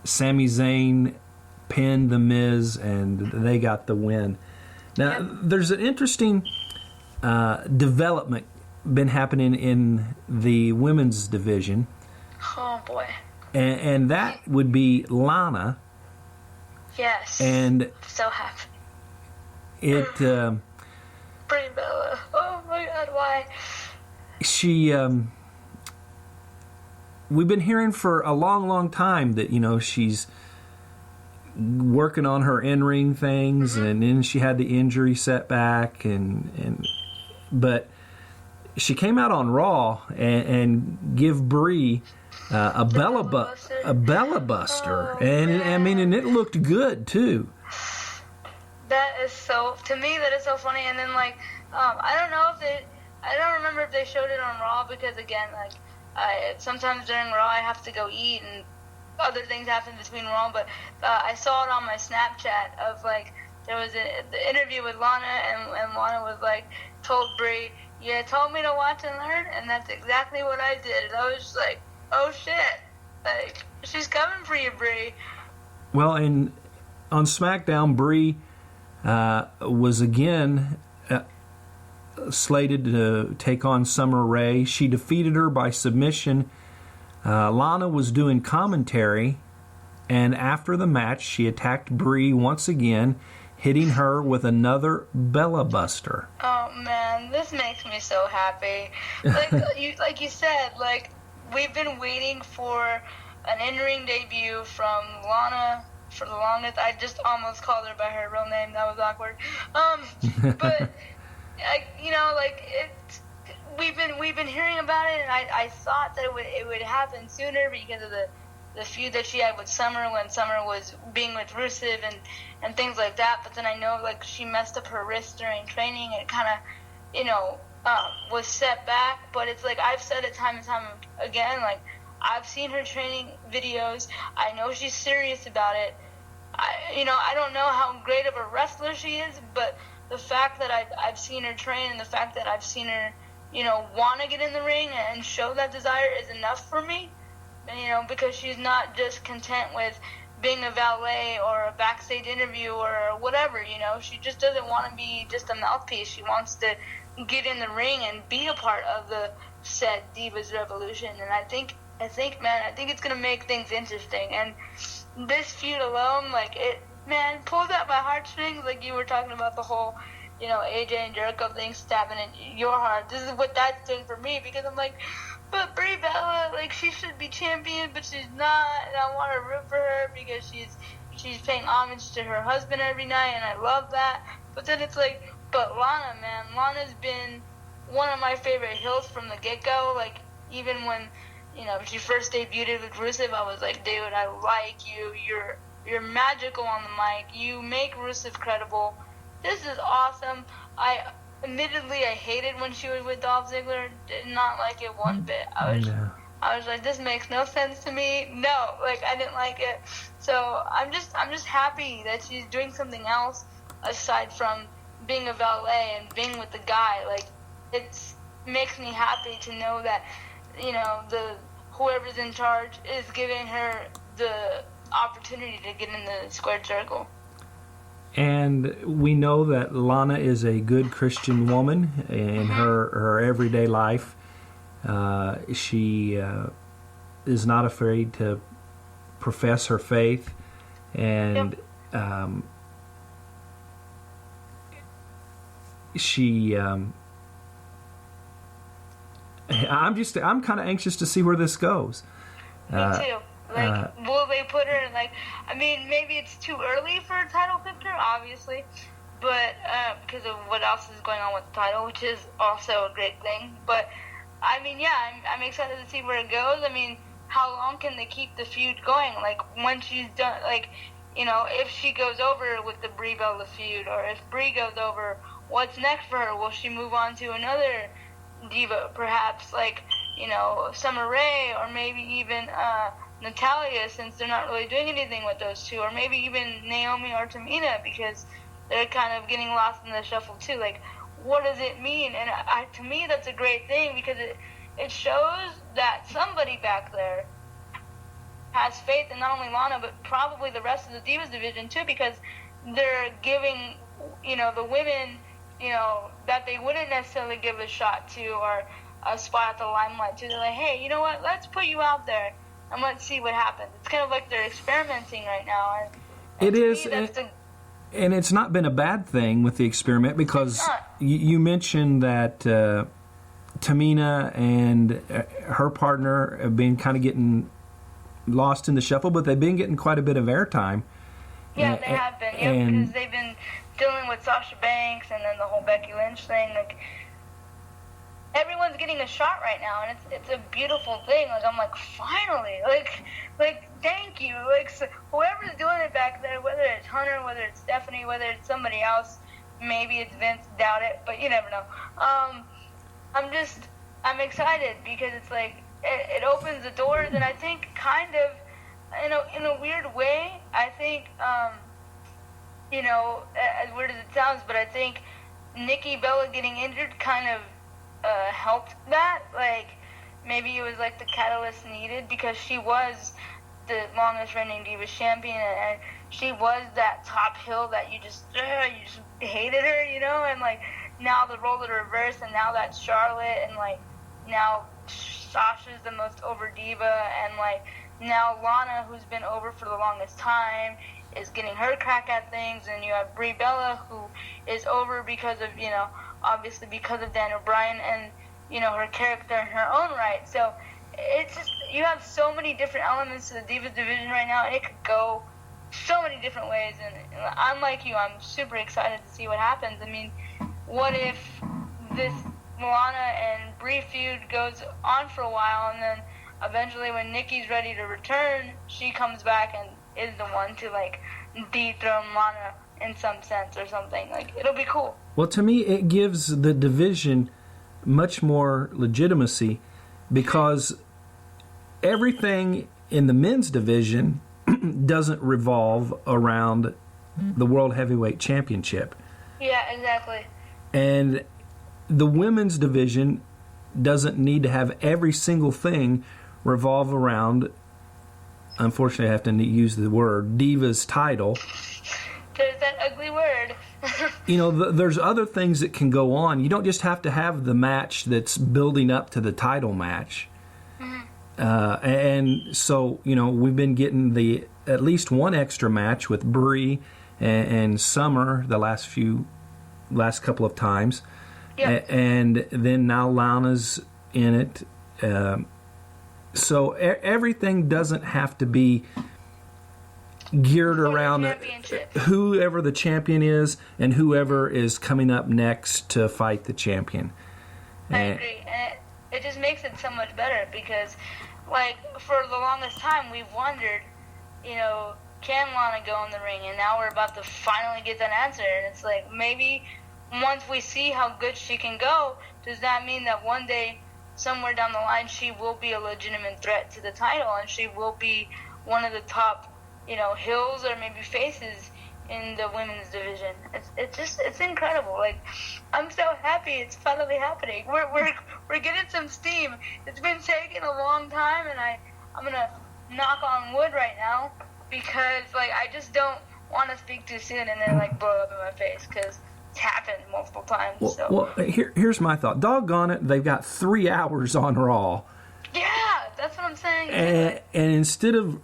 Sami Zayn pinned the Miz, and they got the win. Now, there's an interesting development been happening in the women's division. Oh, boy. And that would be Lana. Yes. And so happy. it Brie Bella. Oh, my God, why? she we've been hearing for a long time that, you know, she's working on her in-ring things, and then she had the injury setback, but she came out on Raw and give Brie a Bella Buster, and I mean, and it looked good too. That is so, to me, that is so funny. And then, like, I don't remember if they showed it on Raw, because again, like, sometimes during Raw I have to go eat and other things happen between Raw, but I saw it on my Snapchat of, like, there was the interview with Lana, and Lana was like, told Brie, you told me to watch and learn, and that's exactly what I did. And I was just like, oh shit, like, she's coming for you, Brie. Well, and on SmackDown, Brie was again slated to take on Summer Rae. She defeated her by submission. Lana was doing commentary, and after the match, she attacked Brie once again, hitting her with another Bella Buster. Oh man, this makes me so happy. Like you said, like, we've been waiting for an in-ring debut from Lana for the longest. I just almost called her by her real name. That was awkward. But we've been hearing about it, and I thought that it would happen sooner because of the feud that she had with Summer when Summer was being with Rusev and things like that. But then I know like she messed up her wrist during training, and it kind of was set back. But it's like I've said it time and time again, like I've seen her training videos. I know she's serious about it. I don't know how great of a wrestler she is, but the fact that I've seen her train and the fact that I've seen her, want to get in the ring and show that desire is enough for me. And, because she's not just content with being a valet or a backstage interview or whatever, She just doesn't want to be just a mouthpiece. She wants to get in the ring and be a part of the said Divas Revolution. And I think it's going to make things interesting. And this feud alone, pulls at my heartstrings, like you were talking about the whole, AJ and Jericho thing stabbing in your heart. This is what that's doing for me, because I'm like, but Brie Bella, she should be champion, but she's not, and I want to root for her because she's paying homage to her husband every night, and I love that. But then it's like, but Lana, man, Lana's been one of my favorite heels from the get-go. Even when, she first debuted with Rusev, I was like, dude, I like you. You're magical on the mic. You make Rusev credible. This is awesome. Admittedly, I hated when she was with Dolph Ziggler. Did not like it one bit. I was like, this makes no sense to me. No, I didn't like it. So I'm just happy that she's doing something else aside from being a valet and being with the guy. It makes me happy to know that, whoever's in charge is giving her the opportunity to get in the squared circle. And we know that Lana is a good Christian woman in her everyday life. She is not afraid to profess her faith, and she. I'm kind of anxious to see where this goes. Me too. Will they put her in, maybe it's too early for a title picture, obviously, but, because of what else is going on with the title, which is also a great thing. But, I'm excited to see where it goes. How long can they keep the feud going? When she's done, if she goes over with the Brie Bella feud, or if Brie goes over, what's next for her? Will she move on to another diva, perhaps, Summer Rae, or maybe even, Natalia, since they're not really doing anything with those two, or maybe even Naomi or Tamina, because they're kind of getting lost in the shuffle too. What does it mean? And to me, that's a great thing, because it shows that somebody back there has faith in not only Lana, but probably the rest of the Divas division too, because they're giving, the women, that they wouldn't necessarily give a shot to or a spot at the limelight to. They're like, hey, you know what? Let's put you out there and let's see what happens. It's kind of like they're experimenting right now. And it is, and it's not been a bad thing with the experiment, because you mentioned that Tamina and her partner have been kind of getting lost in the shuffle, but they've been getting quite a bit of airtime. Yeah, they have been. Because they've been dealing with Sasha Banks and then the whole Becky Lynch thing. Everyone's getting a shot right now, and it's a beautiful thing. I'm like, finally, thank you. So whoever's doing it back there, whether it's Hunter, whether it's Stephanie, whether it's somebody else, maybe it's Vince, doubt it, but you never know. I'm excited, because it's it opens the doors, and I think kind of in a weird way, I think as weird as it sounds, but I think Nikki Bella getting injured kind of helped that. Maybe it was the catalyst needed, because she was the longest reigning Divas champion, and she was that top heel that you just hated her, and now the role of the reverse, and now that's Charlotte, and now Sasha's the most over diva, and now Lana, who's been over for the longest time, is getting her crack at things, and you have Brie Bella, who is over because of, obviously because of Daniel Bryan and, her character in her own right. So it's just, you have so many different elements to the Divas division right now, and it could go so many different ways, and I'm like you, I'm super excited to see what happens. I mean, what if this Lana and Brie feud goes on for a while, and then eventually when Nikki's ready to return, she comes back and is the one to, like, dethrone Lana in some sense or something. Like, it'll be cool. Well, to me, it gives the division much more legitimacy because everything in the men's division doesn't revolve around the World Heavyweight Championship. Yeah, exactly. And the women's division doesn't need to have every single thing revolve around, unfortunately I have to use the word, Divas title. There's that ugly word. You know, there's other things that can go on. You don't just have to have the match that's building up to the title match. And so, you know, we've been getting at least one extra match with Brie and Summer the last couple of times. Yep. And then now Lana's in it. So everything doesn't have to be geared around whoever the champion is and whoever is coming up next to fight the champion. I agree. And it just makes it so much better because, like, for the longest time we've wondered, you know, can Lana go in the ring? And now we're about to finally get that answer. And it's like, maybe once we see how good she can go, does that mean that one day, somewhere down the line, she will be a legitimate threat to the title and she will be one of the top, you know, heels or maybe faces in the women's division? It's incredible. Like, I'm so happy it's finally happening. We're getting some steam. It's been taking a long time, and I'm gonna knock on wood right now because, like, I just don't want to speak too soon and then, like, blow up in my face because it's happened multiple times. Well, here's my thought. Doggone it, they've got 3 hours on Raw. Yeah, that's what I'm saying. And instead of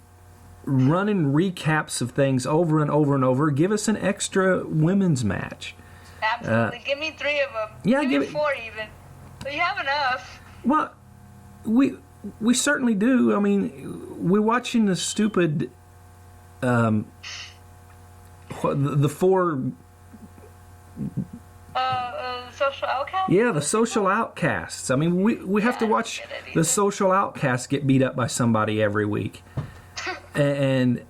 running recaps of things over and over and over, give us an extra women's match. Absolutely. Give me 3 of them. Yeah, give me 4 even. But you have enough. Well, we certainly do. I mean, we're watching the stupid the 4 social outcasts? Yeah, the social outcasts. I mean, we have to watch the social outcasts get beat up by somebody every week. And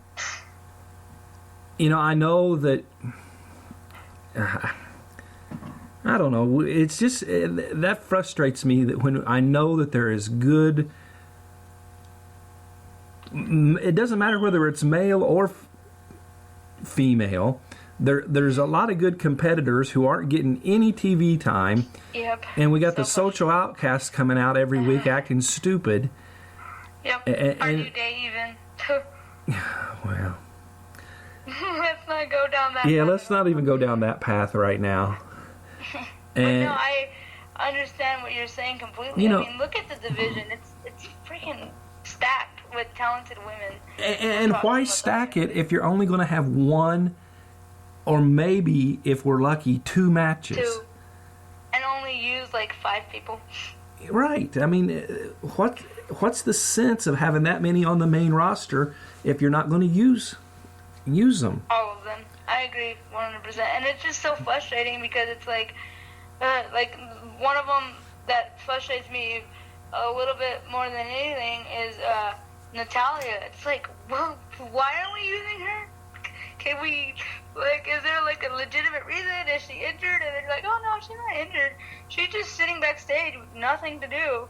you know, I know that I don't know. It's just that frustrates me that when I know that there is good. It doesn't matter whether it's male or female. There's a lot of good competitors who aren't getting any TV time. Yep. And we got the social outcasts coming out every week acting stupid. Yep. Our New Day even. Well. Let's not go down that path. Yeah, let's not even go down that path right now. And, but no, I understand what you're saying completely. You know, I mean, look at the division. It's freaking stacked with talented women. And why stack it if you're only going to have one or maybe, if we're lucky, 2 matches? 2. And only use like 5 people. Right. I mean, what's the sense of having that many on the main roster if you're not going to use them? All of them. I agree 100%. And it's just so frustrating because it's like one of them that frustrates me a little bit more than anything is Natalia. It's like, well, why aren't we using her? Can we, like, is there like a legitimate reason? Is she injured? And they're like, oh no, she's not injured. She's just sitting backstage with nothing to do.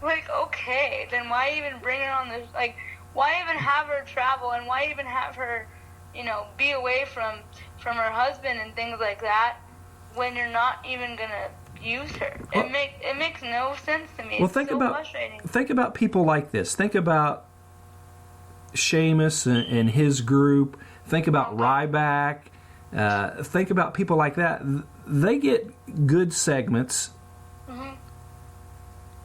Like, okay, then why even bring her on this? Like, why even have her travel and why even have her, you know, be away from her husband and things like that when you're not even gonna use her? Well, it makes no sense to me. Well, It's think about people like this. Think about Sheamus and his group. Think about Ryback. Think about people like that. They get good segments,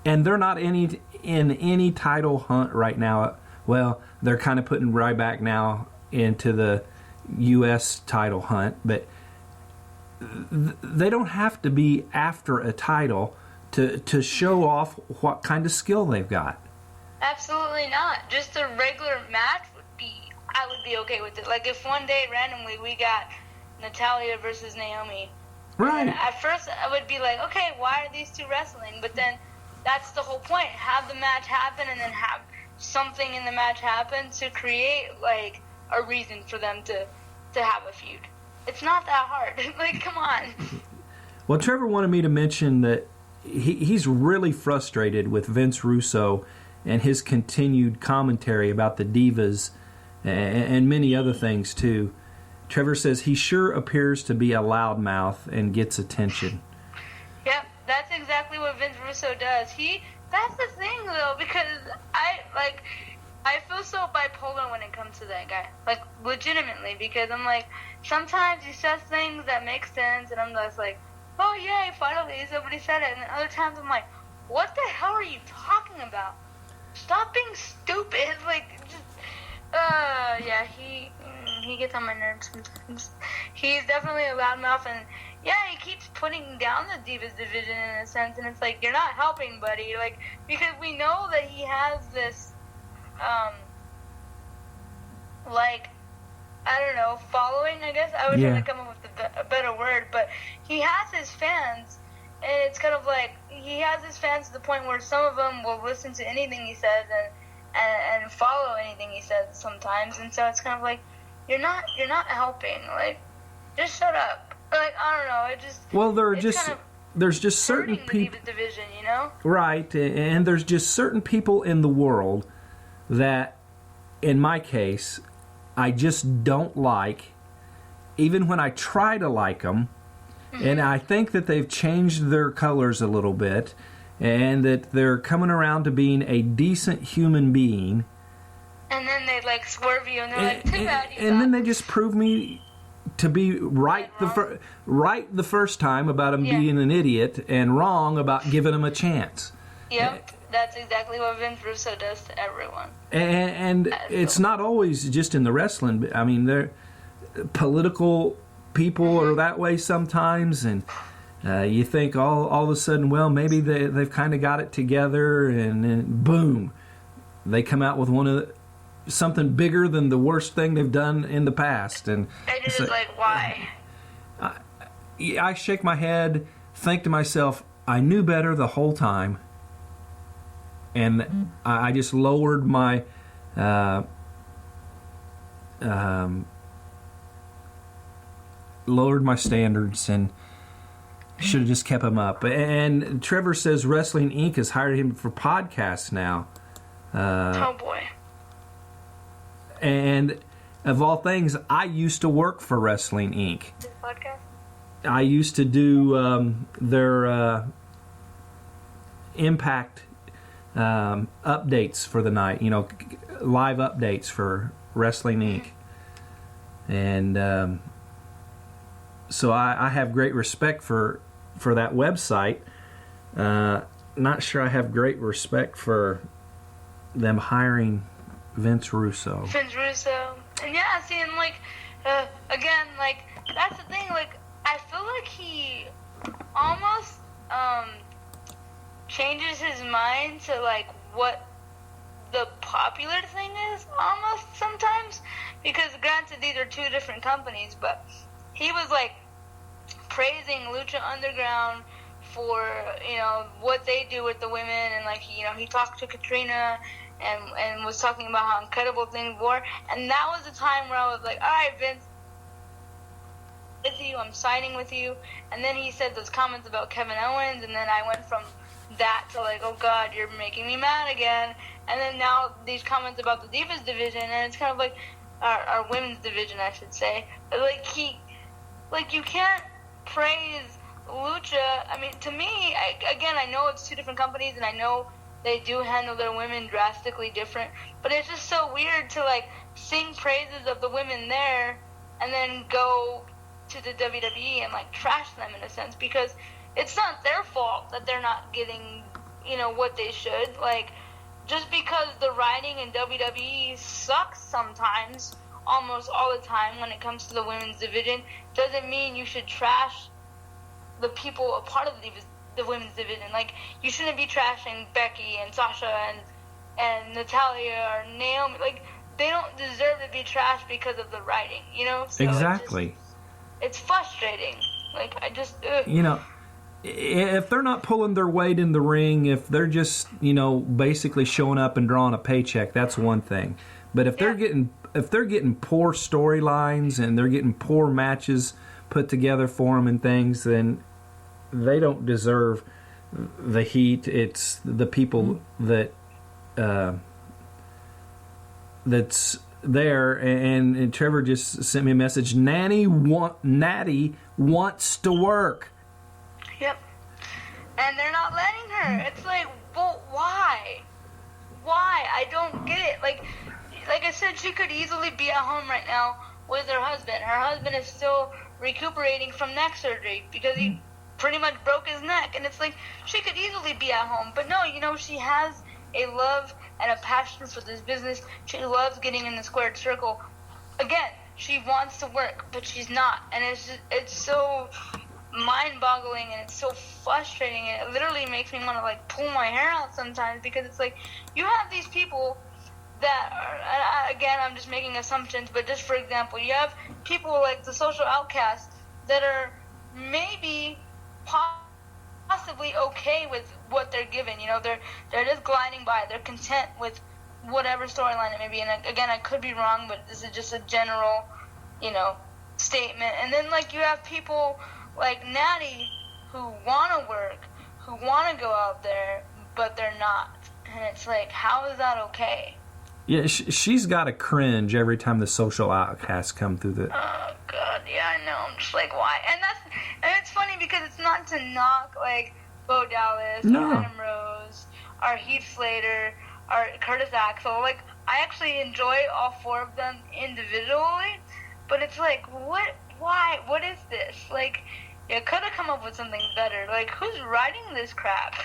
and they're not in any title hunt right now. Well, they're kind of putting Ryback now into the U.S. title hunt, but they don't have to be after a title to show off what kind of skill they've got. Absolutely not. Just a regular match would be I would be okay with it. Like, if one day randomly we got Natalia versus Naomi, Right. at first I would be like, okay, why are these two wrestling? But then that's the whole point. Have the match happen and then have something in the match happen to create, like, a reason for them to have a feud. It's not that hard. Like, come on. Well, Trevor wanted me to mention that he's really frustrated with Vince Russo and his continued commentary about the Divas and many other things, too. Trevor says he sure appears to be a loudmouth and gets attention. Yep, that's exactly what Vince Russo does. That's the thing, though, because I feel so bipolar when it comes to that guy. Like, legitimately, because I'm like, sometimes he says things that make sense, and I'm just like, oh, yay, finally, somebody said it. And then other times I'm like, what the hell are you talking about? Stop being stupid. Like, just, yeah, he gets on my nerves sometimes. He's definitely a loudmouth, and yeah, he keeps putting down the Divas division in a sense, and it's like, you're not helping, buddy. Like, because we know that he has this, like, I don't know, following, I guess. I was trying to come up with a better word, but he has his fans, and it's kind of like, he has his fans to the point where some of them will listen to anything he says and follow anything he says sometimes, and so it's kind of like, you're not helping. Like, just shut up. Like, I don't know, it just... Well, there's just certain people... the Divas division, you know? Right, and there's just certain people in the world that, in my case, I just don't like, even when I try to like them, and I think that they've changed their colors a little bit, and that they're coming around to being a decent human being. And then they, like, swerve you, and they're like, too bad you and then they just prove me to be right the first time about him being an idiot, and wrong about giving him a chance. Yep, that's exactly what Vince Russo does to everyone. And it's not always just in the wrestling. I mean, they're political people are that way sometimes, and you think all of a sudden, well, maybe they've kind of got it together, and then boom, they come out with something bigger than the worst thing they've done in the past. And it's like, why? I shake my head, think to myself, I knew better the whole time. And I just lowered my standards and should have just kept them up. And Trevor says Wrestling Inc. has hired him for podcasts now. Oh boy. And of all things, I used to work for Wrestling Inc. This podcast? I used to do their Impact updates for the night, live updates for Wrestling Inc. And so I have great respect for that website. Not sure I have great respect for them hiring Vince Russo. And yeah, see, and like, again, like, that's the thing, like, I feel like he almost changes his mind to, like, what the popular thing is, almost sometimes, because granted, these are two different companies, but he was, like, praising Lucha Underground for, what they do with the women, and, like, he talked to Katrina and was talking about how incredible things were, and that was the time where I was like, all right, Vince, with you, I'm signing with you. And then he said those comments about Kevin Owens, and then I went from that to like, oh God, you're making me mad again. And then now these comments about the Divas division, and it's kind of like our women's division, I should say. Like you can't praise Lucha. I mean, to me, I know it's two different companies, and I know they do handle their women drastically different, but it's just so weird to like sing praises of the women there and then go to the WWE and like trash them in a sense, because it's not their fault that they're not getting, what they should. Like, just because the writing in WWE sucks sometimes, almost all the time when it comes to the women's division, doesn't mean you should trash the people a part of the women's division. Like, you shouldn't be trashing Becky and Sasha and Natalia or Naomi. Like, they don't deserve to be trashed because of the writing, you know? So Exactly. It's frustrating. Like, I just... Ugh. You know, if they're not pulling their weight in the ring, if they're just, you know, basically showing up and drawing a paycheck, that's one thing. But if they're getting poor storylines and they're getting poor matches put together for them and things, then they don't deserve the heat. It's the people that that's there. And Trevor just sent me a message. Natty wants to work. Yep. And they're not letting her. It's like, well, why? Why? I don't get it. Like I said, she could easily be at home right now with her husband. Her husband is still recuperating from neck surgery because he pretty much broke his neck. And it's like, she could easily be at home. But no, you know, she has a love and a passion for this business. She loves getting in the squared circle. Again, she wants to work, but she's not. And it's so mind-boggling and it's so frustrating, and it literally makes me want to like pull my hair out sometimes, because it's like, you have these people that are, again, I'm just making assumptions, but just for example, you have people like the social outcasts that are maybe possibly okay with what they're given. You know, they're just gliding by. They're content with whatever storyline it may be. And again, I could be wrong, but this is just a general, you know, statement. And then like you have people like Natty who want to work, who want to go out there, but they're not. And it's like, how is that okay? Yeah, she's got to cringe every time the social outcasts come through the... Oh, God, yeah, I know. I'm just like, why? And it's funny because it's not to knock, like, Bo Dallas, or Adam Rose, or Heath Slater, or Curtis Axel. Like, I actually enjoy all four of them individually, but it's like, what? Why? What is this? Like, you could have come up with something better. Like, who's writing this crap?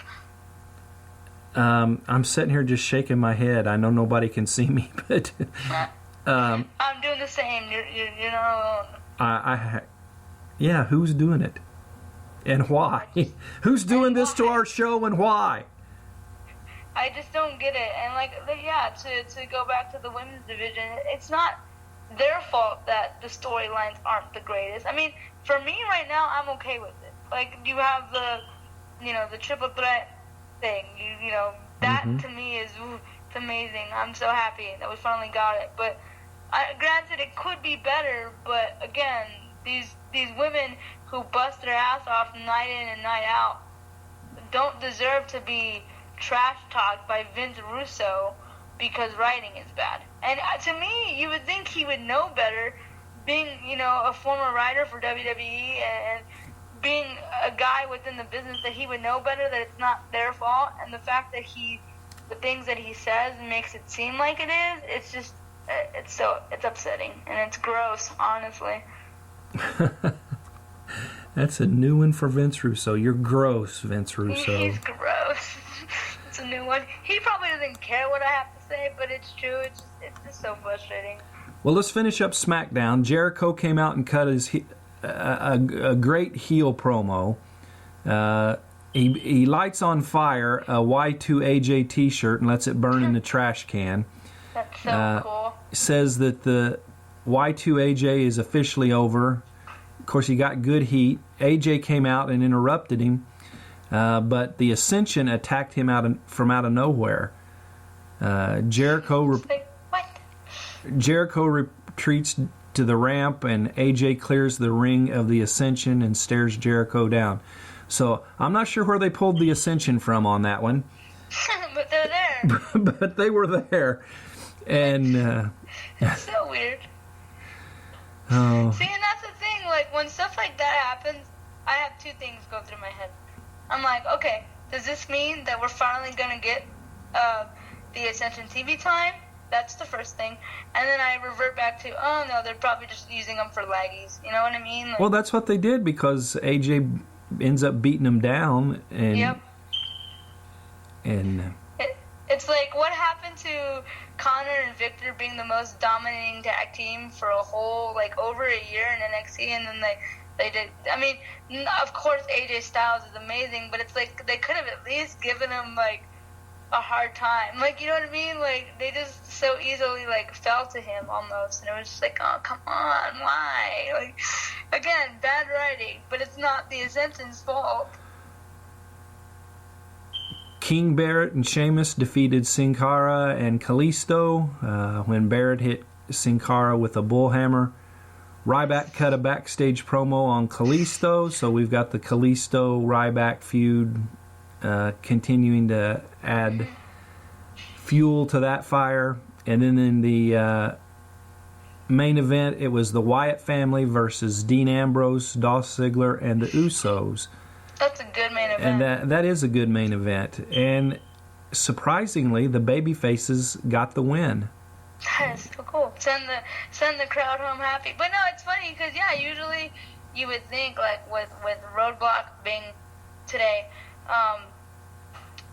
I'm sitting here just shaking my head. I know nobody can see me, but I'm doing the same. You're not alone. Yeah, who's doing it, and why? Who's doing this to our show, and why? I just don't get it. And like, yeah, to go back to the women's division, it's not their fault that the storylines aren't the greatest. I mean, for me right now, I'm okay with it. Like, you have the triple threat thing, you know, that to me is, it's amazing. I'm so happy that we finally got it. But granted, it could be better, but again, these women who bust their ass off night in and night out don't deserve to be trash talked by Vince Russo because writing is bad. And to me, you would think he would know better, being, you know, a former writer for WWE and being a guy within the business, that he would know better, that it's not their fault. And the fact that the things that he says makes it seem like it is, it's just, it's upsetting. And it's gross, honestly. That's a new one for Vince Russo. You're gross, Vince Russo. He's gross. It's a new one. He probably doesn't care what I have to say, but it's true. It's just so frustrating. Well, let's finish up SmackDown. Jericho came out and cut his a great heel promo. He lights on fire a Y2AJ t-shirt and lets it burn in the trash can. That's so cool. Says that the Y2AJ is officially over. Of course, he got good heat. AJ came out and interrupted him, but the Ascension attacked him from out of nowhere. Jericho retreats to the ramp, and AJ clears the ring of the Ascension and stares Jericho down. So I'm not sure where they pulled the Ascension from on that one. But they're there. But they were there. And it's so weird. Oh. See, and that's the thing, like, when stuff like that happens, I have two things go through my head. I'm like, okay, does this mean that we're finally going to get the Ascension TV time? That's the first thing. And then I revert back to, oh, no, they're probably just using them for laggies. You know what I mean? Like, well, that's what they did, because AJ ends up beating him down. And, yep. And it's like, what happened to Connor and Victor being the most dominating tag team for a whole, like, over a year in NXT, and then they did, I mean, of course AJ Styles is amazing, but it's like, they could have at least given him, like, a hard time. Like, you know what I mean? Like, they just so easily, like, fell to him almost. And it was just like, oh, come on, why? Like, again, bad writing. But it's not the Ascension's fault. King Barrett and Sheamus defeated Sin Cara and Kalisto when Barrett hit Sin Cara with a bullhammer. Ryback cut a backstage promo on Kalisto, so we've got the Kalisto-Ryback feud continuing to add fuel to that fire. And then in the main event, it was the Wyatt family versus Dean Ambrose, Dolph Ziggler, and the Usos. That's a good main event. And that is a good main event. And surprisingly, the babyfaces got the win. That is so cool. Send the crowd home happy. But no, it's funny because usually you would think like with Roadblock being today,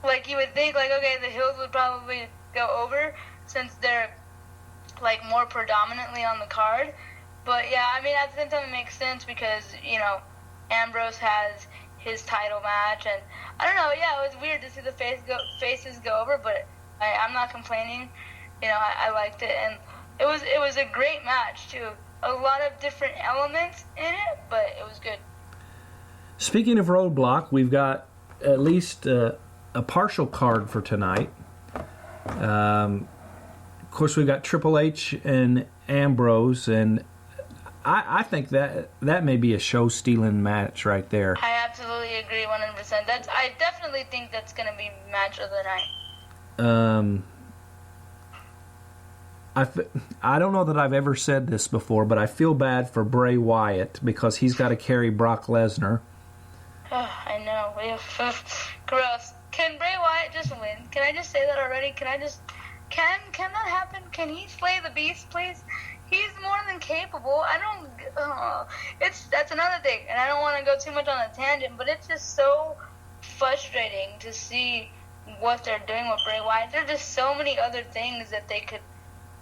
like you would think like okay, the Hills would probably go over since they're like more predominantly on the card. But yeah, I mean at the same time it makes sense because Ambrose has his title match and I don't know. Yeah, it was weird to see the faces go over, but I'm not complaining. I liked it, and it was a great match too. A lot of different elements in it, but it was good. Speaking of Roadblock, we've got at least a partial card for tonight. Of course, we've got Triple H and Ambrose, and I think that may be a show-stealing match right there. I absolutely agree 100%. I definitely think that's going to be match of the night. I don't know that I've ever said this before, but I feel bad for Bray Wyatt because he's got to carry Brock Lesnar. Oh, I know. Gross. Can Bray Wyatt just win? Can I just say that already? Can that happen? Can he slay the beast, please? He's more than capable. That's another thing, and I don't want to go too much on a tangent, but it's just so frustrating to see what they're doing with Bray Wyatt. There are just so many other things that they could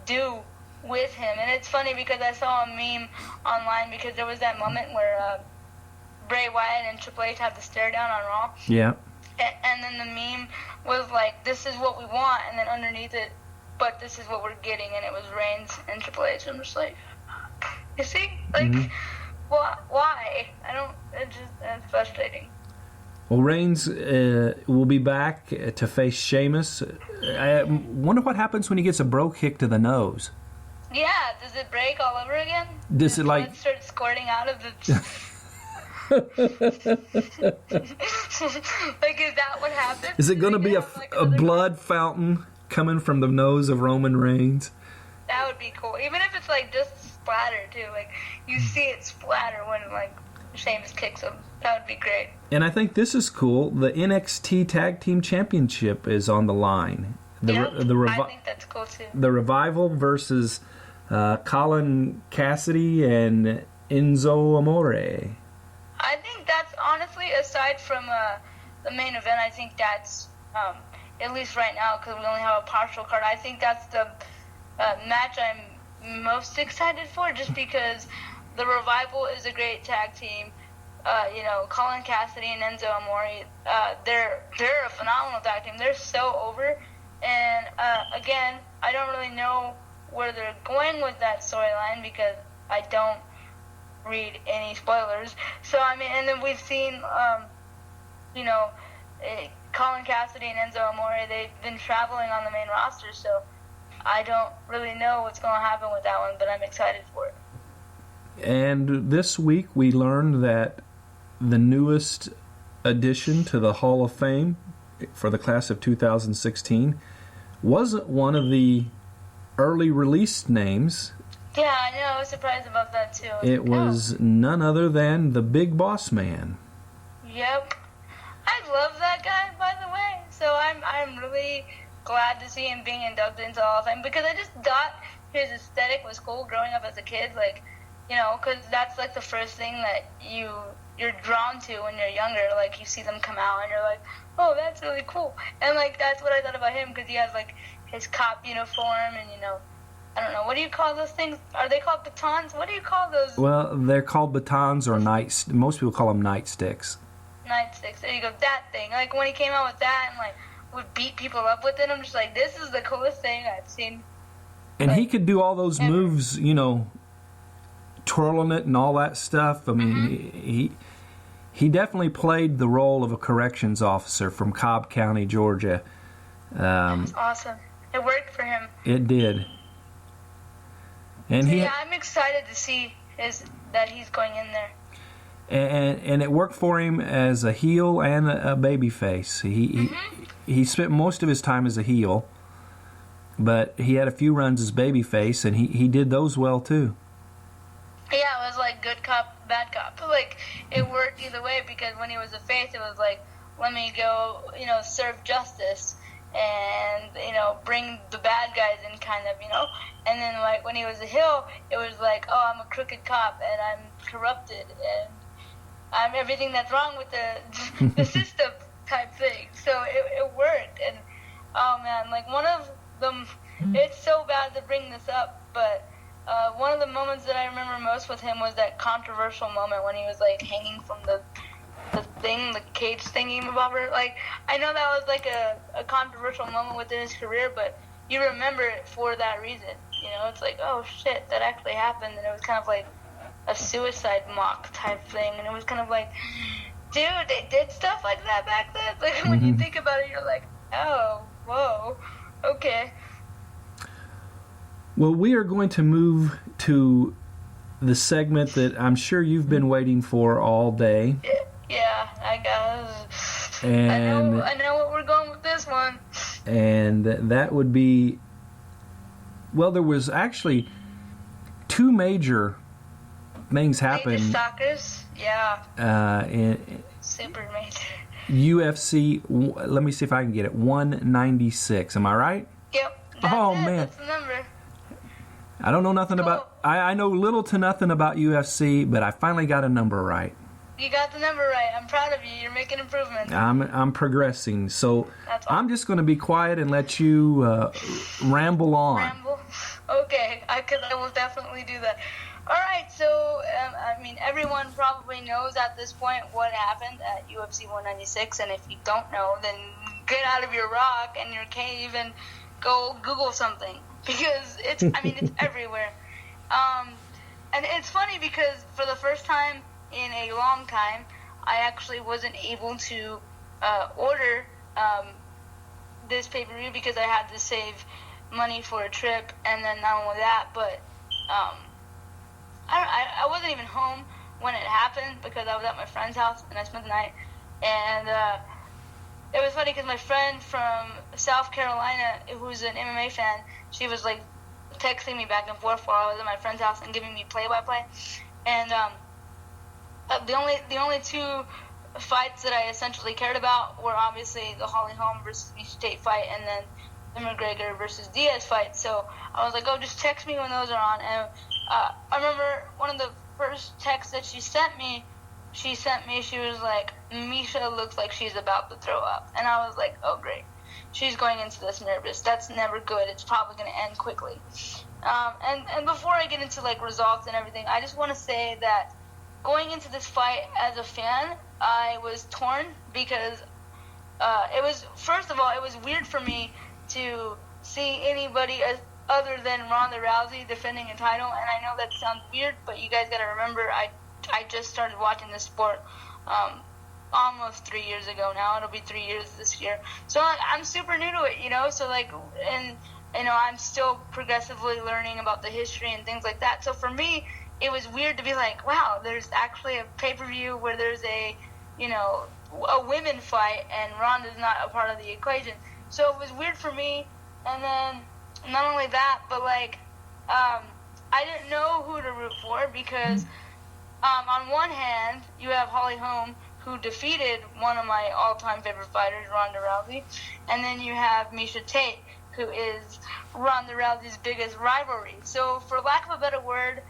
do with him, and it's funny because I saw a meme online because there was that moment where Bray Wyatt and Triple H had the stare down on Raw. Yeah. And then the meme was like, "This is what we want," and then underneath it, "But this is what we're getting," and it was Reigns and Triple H. I'm just like, you see, like, why? I don't. It's frustrating. Well, Reigns will be back to face Sheamus. I wonder what happens when he gets a bro kick to the nose. Yeah, does it break all over again? Does it blood start squirting out of the... like, is that what happens? Is it going to be a blood fountain coming from the nose of Roman Reigns? That would be cool. Even if it's, like, just splatter, too. Like, you see it splatter when, like, Sheamus kicks him. That would be great. And I think this is cool. The NXT Tag Team Championship is on the line. I think that's cool too. The Revival versus Colin Cassidy and Enzo Amore. I think that's honestly, aside from the main event, I think that's, at least right now, because we only have a partial card, I think that's the match I'm most excited for, just because the Revival is a great tag team. Colin Cassidy and Enzo Amore, they're a phenomenal tag team. They're so over. And, again, I don't really know where they're going with that storyline because I don't read any spoilers. So, I mean, and then we've seen, Colin Cassidy and Enzo Amore, they've been traveling on the main roster, so I don't really know what's going to happen with that one, but I'm excited for it. And this week we learned that the newest addition to the Hall of Fame for the class of 2016 wasn't one of the early released names. Yeah, I know. I was surprised about that, too. It was none other than the Big Boss Man. Yep. I love that guy, by the way. So I'm really glad to see him being inducted into the Hall of Fame because I just thought his aesthetic was cool growing up as a kid. Like, because that's like the first thing that you're drawn to when you're younger. Like, you see them come out and you're like, oh, that's really cool. And, like, that's what I thought about him because he has, like, his cop uniform and, I don't know. What do you call those things? Are they called batons? What do you call those? Well, they're called batons or most people call them nightsticks. Nightsticks. There you go. That thing. Like, when he came out with that and, like, would beat people up with it. I'm just like, this is the coolest thing I've seen. And he could do all those moves, you know, twirling it and all that stuff. I mean, he definitely played the role of a corrections officer from Cobb County, Georgia. That's awesome. It worked for him. It did. And so yeah, I'm excited to see that he's going in there. And it worked for him as a heel and a baby face. He spent most of his time as a heel, but he had a few runs as baby face, and he did those well too. Yeah, it was like good cop, bad cop. Like, it worked either way, because when he was a face, it was like, let me go, you know, serve justice and, you know, bring the bad guys in, kind of, you know. And then, like, when he was a heel, it was like, oh, I'm a crooked cop and I'm corrupted and I'm everything that's wrong with the system type thing. So it worked. And, oh, man, like, one of them, it's so bad to bring this up, but one of the moments that I remember most with him was that controversial moment when he was, like, hanging from the cage thingy, bobber. Like, I know that was, like, a controversial moment within his career, but you remember it for that reason. You know, it's like, oh, shit, that actually happened, and it was kind of like a suicide mock type thing, and it was kind of like, dude, they did stuff like that back then. Like, when you think about it, you're like, oh, whoa, okay. Well, we are going to move to the segment that I'm sure you've been waiting for all day. Yeah, I guess. And I know what we're going with this one. And that would be, well, there was actually two major things happened. Major stalkers, yeah. In super major. UFC, let me see if I can get it, 196. Am I right? Yep. Oh, man. That's the number. I don't know nothing about, I know little to nothing about UFC, but I finally got a number right. You got the number right. I'm proud of you. You're making improvements. I'm progressing. So I'm just going to be quiet and let you ramble on. Ramble? Okay. I will definitely do that. All right. So, I mean, everyone probably knows at this point what happened at UFC 196. And if you don't know, then get out of your rock and your cave and go Google something. Because it's everywhere. And it's funny because for the first time in a long time, I actually wasn't able to order this pay-per-view because I had to save money for a trip, and then not only that, but I wasn't even home when it happened because I was at my friend's house and I spent the night. And it was funny because my friend from South Carolina, who's an MMA fan, she was like texting me back and forth while I was at my friend's house and giving me play-by-play. And the only two fights that I essentially cared about were obviously the Holly Holm versus Misha Tate fight and then the McGregor versus Diaz fight. So I was like, oh, just text me when those are on. And I remember one of the first texts that she sent me, she was like, Misha looks like she's about to throw up. And I was like, oh, great. She's going into this nervous. That's never good. It's probably going to end quickly. And before I get into, like, results and everything, I just want to say that going into this fight as a fan, I was torn because it was, first of all, it was weird for me to see anybody other than Ronda Rousey defending a title. And I know that sounds weird, but you guys got to remember, I just started watching this sport almost 3 years ago now. It'll be 3 years this year. So I'm super new to it, you know. So like, and you know, I'm still progressively learning about the history and things like that. So for me, it was weird to be like, wow, there's actually a pay-per-view where there's a, you know, a women fight and Ronda's not a part of the equation. So it was weird for me. And then not only that, but like, I didn't know who to root for because on one hand, you have Holly Holm, who defeated one of my all-time favorite fighters, Ronda Rousey. And then you have Misha Tate, who is Ronda Rousey's biggest rivalry. So for lack of a better word,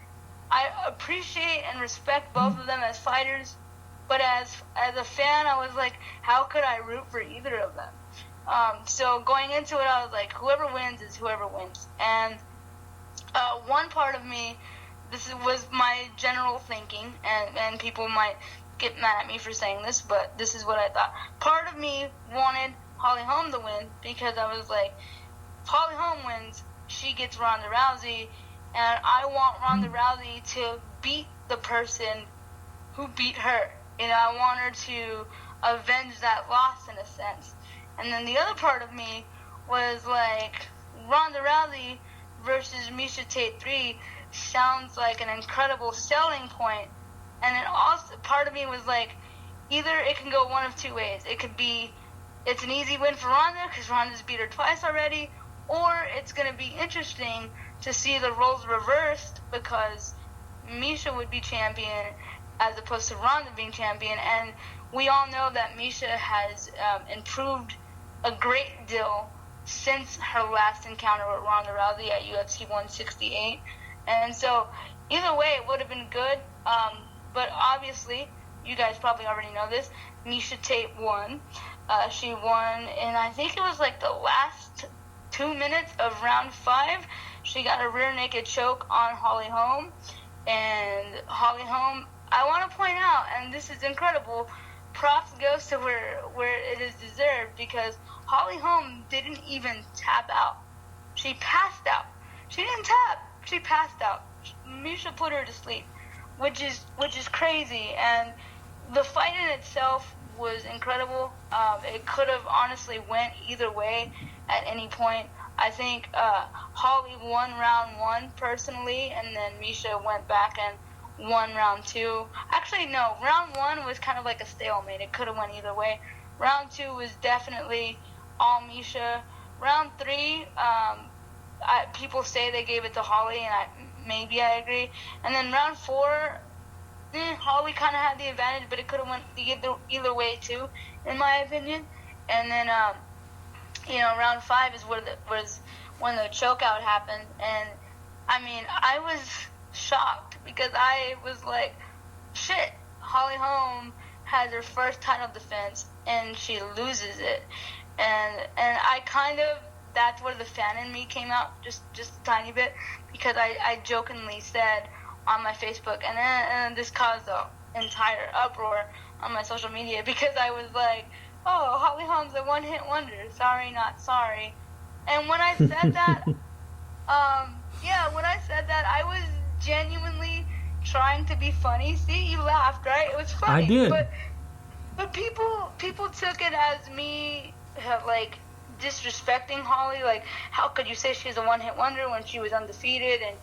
I appreciate and respect both of them as fighters. But as a fan, I was like, how could I root for either of them? So going into it, I was like, whoever wins is whoever wins. And one part of me, was my general thinking, and people might get mad at me for saying this, but this is what I thought. Part of me wanted Holly Holm to win because I was like, if Holly Holm wins, she gets Ronda Rousey, and I want Ronda Rousey to beat the person who beat her. You know, I want her to avenge that loss in a sense. And then the other part of me was like, Ronda Rousey versus Miesha Tate 3 sounds like an incredible selling point. And then also part of me was like, either it can go one of two ways. It could be, it's an easy win for Ronda because Ronda's beat her twice already, or it's going to be interesting to see the roles reversed because Miesha would be champion as opposed to Ronda being champion. And we all know that Miesha has improved a great deal since her last encounter with Ronda Rousey at UFC 168. And so either way, it would have been good. But obviously, you guys probably already know this, Miesha Tate won. She won, and I think it was like the last 2 minutes of round 5. She got a rear naked choke on Holly Holm. And Holly Holm, I want to point out, and this is incredible, props goes to where it is deserved, because Holly Holm didn't even tap out. She passed out. She didn't tap. She passed out. Miesha put her to sleep, which is crazy. And the fight in itself was incredible. It could have honestly went either way at any point. I think Holly won round 1 personally, and then Miesha went back and won round 2. Actually, no. Round 1 was kind of like a stalemate. It could have went either way. Round 2 was definitely all Miesha. Round 3, people say they gave it to Holly, and maybe I agree. And then round 4, Holly kind of had the advantage, but it could have went either way too, in my opinion. And then, round 5 is was when the chokeout happened, and I mean, I was shocked because I was like, shit, Holly Holm has her first title defense and she loses it, and I kind of, that's where the fan in me came out just a tiny bit, because I jokingly said on my Facebook, and this caused an entire uproar on my social media, because I was like, oh, Holly Holm's a one-hit wonder, sorry not sorry. And when I said that, when I said that, I was genuinely trying to be funny. See, you laughed, right? It was funny. I did. But people took it as me, like, disrespecting Holly. Like, how could you say she's a one-hit wonder when she was undefeated, and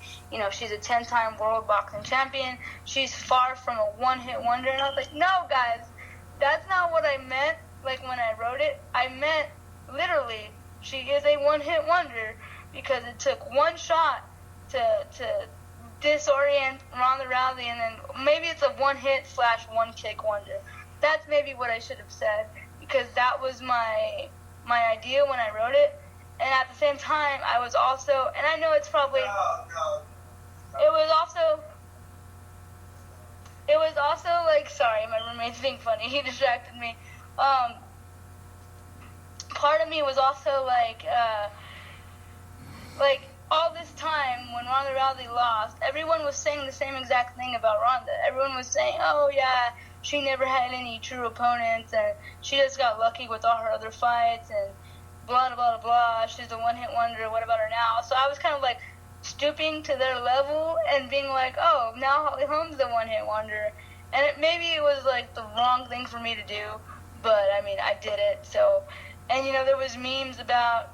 she's a 10-time world boxing champion? She's far from a one-hit wonder. And I was like, no, guys, that's not what I meant. Like, when I wrote it, I meant literally she is a one-hit wonder because it took one shot to disorient Ronda Rousey, and then maybe it's a one-hit / one-kick wonder. That's maybe what I should have said, because that was my idea when I wrote it. And at the same time, I was also, and I know it's probably, it was also like, sorry, my roommate's being funny, he distracted me. Part of me was also like all this time when Ronda Rousey lost, everyone was saying the same exact thing about Ronda. Everyone was saying, oh yeah, she never had any true opponents, and she just got lucky with all her other fights, and blah, blah, blah, she's a one-hit wonder, what about her now? So I was kind of like stooping to their level and being like, oh, now Holly Holm's the one-hit wonder. And maybe it was like the wrong thing for me to do, but I mean, I did it. So, and there was memes about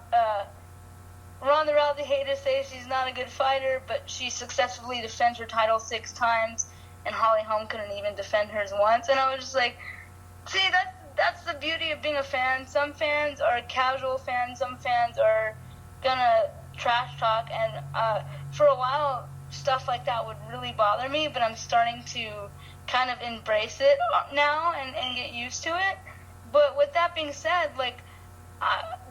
Ronda Rousey haters say she's not a good fighter, but she successfully defends her title 6 times, and Holly Holm couldn't even defend hers once. And I was just like, see, that's the beauty of being a fan. Some fans are casual fans, some fans are gonna trash talk, and for a while stuff like that would really bother me, but I'm starting to kind of embrace it now and get used to it. But with that being said, like,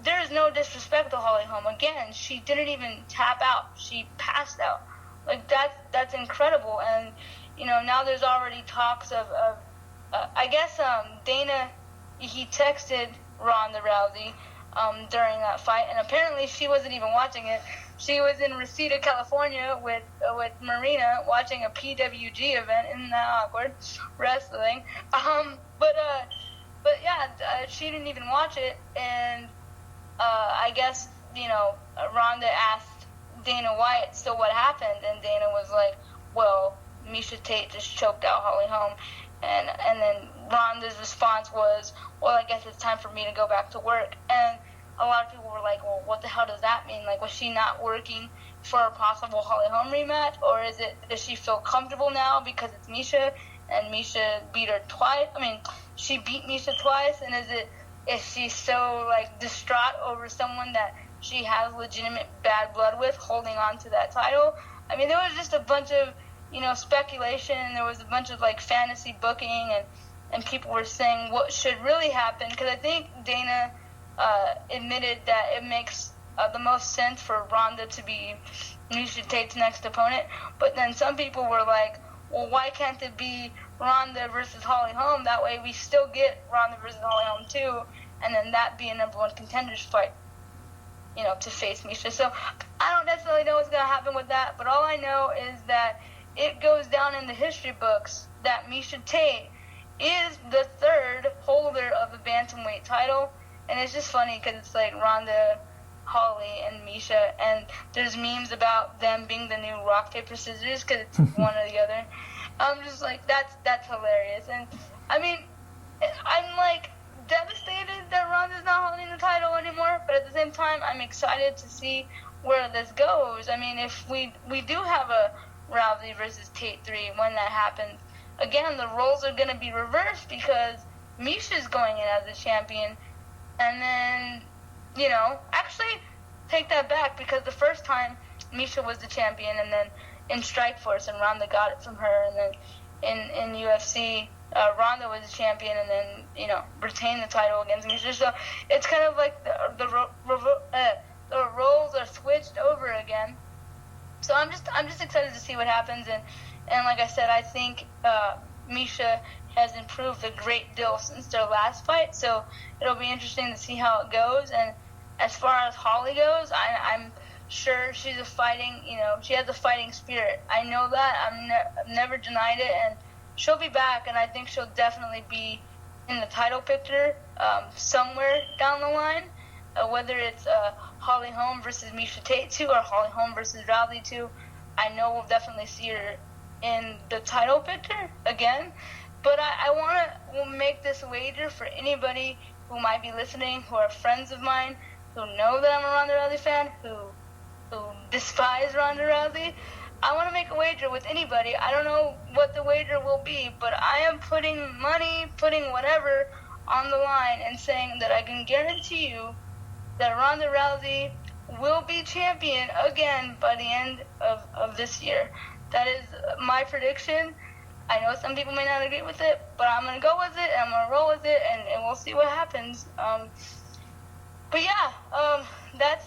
there's no disrespect to Holly Holm. Again, she didn't even tap out. She passed out. Like, that's incredible. And, now there's already talks of I guess Dana, he texted Ronda Rousey during that fight, and apparently she wasn't even watching it. She was in Reseda, California with Marina watching a PWG event. Isn't that awkward? Wrestling. But But yeah, she didn't even watch it, and I guess, Ronda asked Dana White, so what happened? And Dana was like, well, Misha Tate just choked out Holly Holm. And then Ronda's response was, well, I guess it's time for me to go back to work. And a lot of people were like, well, what the hell does that mean? Like, was she not working for a possible Holly Holm rematch? Or does she feel comfortable now because it's Misha, and Misha beat her twice? I mean, she beat Misha twice, and is she so, like, distraught over someone that she has legitimate bad blood with holding on to that title? I mean, there was just a bunch of, speculation, and there was a bunch of, like, fantasy booking, and people were saying what should really happen, because I think Dana admitted that it makes the most sense for Ronda to be Misha Tate's next opponent, but then some people were like, well, why can't it be Ronda versus Holly Holm? That way we still get Ronda versus Holly Holm too, and then that be a number one contenders fight, to face Misha. So I don't necessarily know what's going to happen with that, but all I know is that it goes down in the history books that Misha Tate is the third holder of the bantamweight title, and it's just funny because it's like Ronda, Holly, and Misha, and there's memes about them being the new rock, paper, scissors because it's one or the other. I'm just like, that's hilarious. And I mean, I'm like devastated that Ronda's not holding the title anymore, but at the same time, I'm excited to see where this goes. I mean, if we do have a Rousey versus Tate 3 when that happens, again, the roles are going to be reversed because Misha's going in as the champion, and then, actually take that back, because the first time Misha was the champion, and then in Strikeforce, and Ronda got it from her, and then in UFC, Ronda was the champion, and then, retained the title against Misha. So it's kind of like the roles are switched over again. So I'm just excited to see what happens, and like I said, I think Misha has improved a great deal since their last fight, so it'll be interesting to see how it goes. And as far as Holly goes, I'm sure she's she has a fighting spirit. I know that. I've never denied it, and she'll be back, and I think she'll definitely be in the title picture somewhere down the line, whether it's Holly Holm versus Misha Tate 2 or Holly Holm versus Rousey 2. I know we'll definitely see her in the title picture again, but I want to make this wager for anybody who might be listening, who are friends of mine, who know that I'm a Ronda Rousey fan, who despise Ronda Rousey. I want to make a wager with anybody. I don't know what the wager will be, but I am putting whatever on the line and saying that I can guarantee you that Ronda Rousey will be champion again by the end of this year. That is my prediction. I know some people may not agree with it, but I'm going to go with it, and I'm going to roll with it, and we'll see what happens. But yeah, that's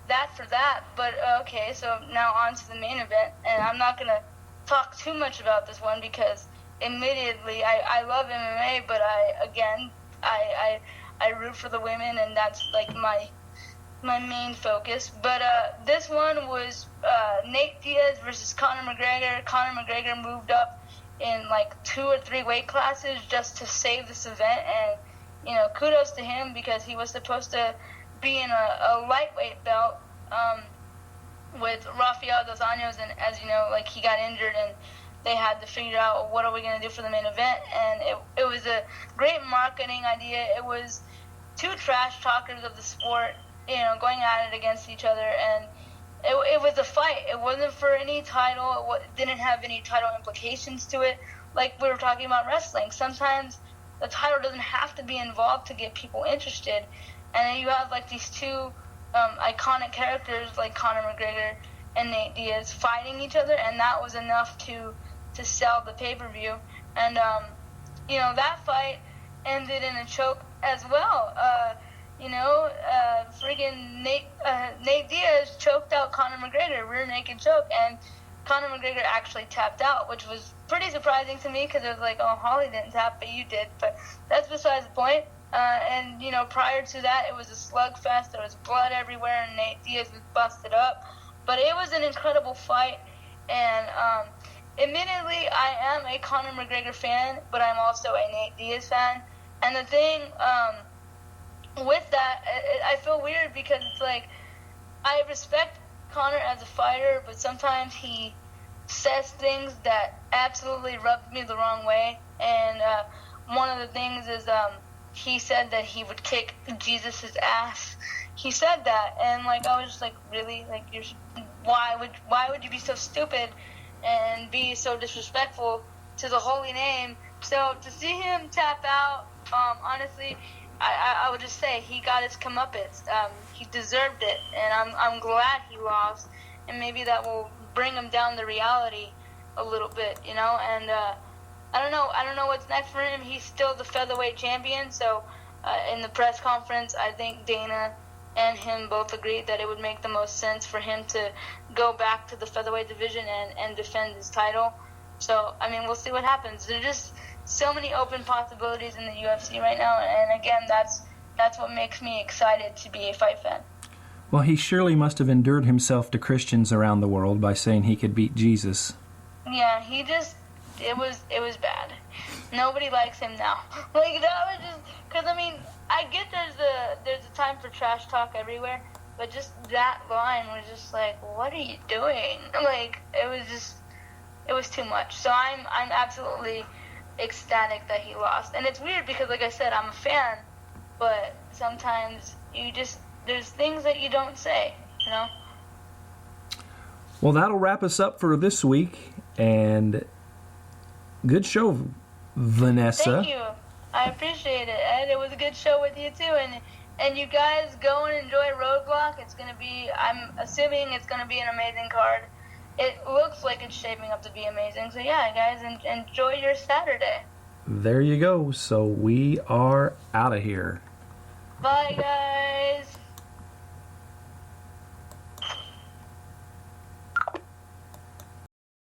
that for that. But okay, so now on to the main event, and I'm not going to talk too much about this one because admittedly I love MMA, but I root for the women, and that's like my main focus. But this one was Nate Diaz versus Conor McGregor. Conor McGregor moved up in like 2 or 3 weight classes just to save this event, and kudos to him because he was supposed to be in a lightweight belt with Rafael dos Anjos, and as you know, like he got injured and they had to figure out what are we going to do for the main event, and it was a great marketing idea. It was 2 trash talkers of the sport, going at it against each other, and it was a fight. It wasn't for any title. It didn't have any title implications to it. Like we were talking about wrestling, sometimes the title doesn't have to be involved to get people interested, and then you have like these 2 iconic characters like Conor McGregor and Nate Diaz fighting each other, and that was enough to sell the pay-per-view. And that fight ended in a choke as well. Friggin' Nate Diaz choked out Conor McGregor, rear naked choke, and Conor McGregor actually tapped out, which was pretty surprising to me because it was like, oh, Holly didn't tap, but you did. But that's besides the point. And prior to that, it was a slugfest. There was blood everywhere, and Nate Diaz was busted up. But it was an incredible fight, and admittedly, I am a Conor McGregor fan, but I'm also a Nate Diaz fan. And the thing with that, I feel weird because it's like, I respect Connor as a fighter, but sometimes he says things that absolutely rub me the wrong way. And one of the things is he said that he would kick Jesus' ass. He said that, and like I was just like, really, like why would you be so stupid and be so disrespectful to the holy name? So to see him tap out, honestly, I would just say he got his comeuppance. He deserved it, and I'm glad he lost, and maybe that will bring him down to reality a little bit, you know. And I don't know what's next for him. He's still the featherweight champion, so in the press conference, I think Dana and him both agreed that it would make the most sense for him to go back to the featherweight division and defend his title. So, I mean, we'll see what happens. There's just so many open possibilities in the UFC right now, and again, that's what makes me excited to be a fight fan. Well, he surely must have endeared himself to Christians around the world by saying he could beat Jesus. Yeah, it was bad. Nobody likes him now. Like, that was just, because, I mean, I get there's a time for trash talk everywhere, but just that line was just like, what are you doing? Like, it was too much. So I'm absolutely ecstatic that he lost. And it's weird because, like I said, I'm a fan, but sometimes there's things that you don't say, you know? Well, that'll wrap us up for this week, and good show, Vanessa. Thank you. I appreciate it, Ed. It was a good show with you too, and you guys go and enjoy Roadblock. I'm assuming it's gonna be an amazing card. It looks like it's shaping up to be amazing. So yeah, guys, enjoy your Saturday. There you go. So we are out of here. Bye, guys.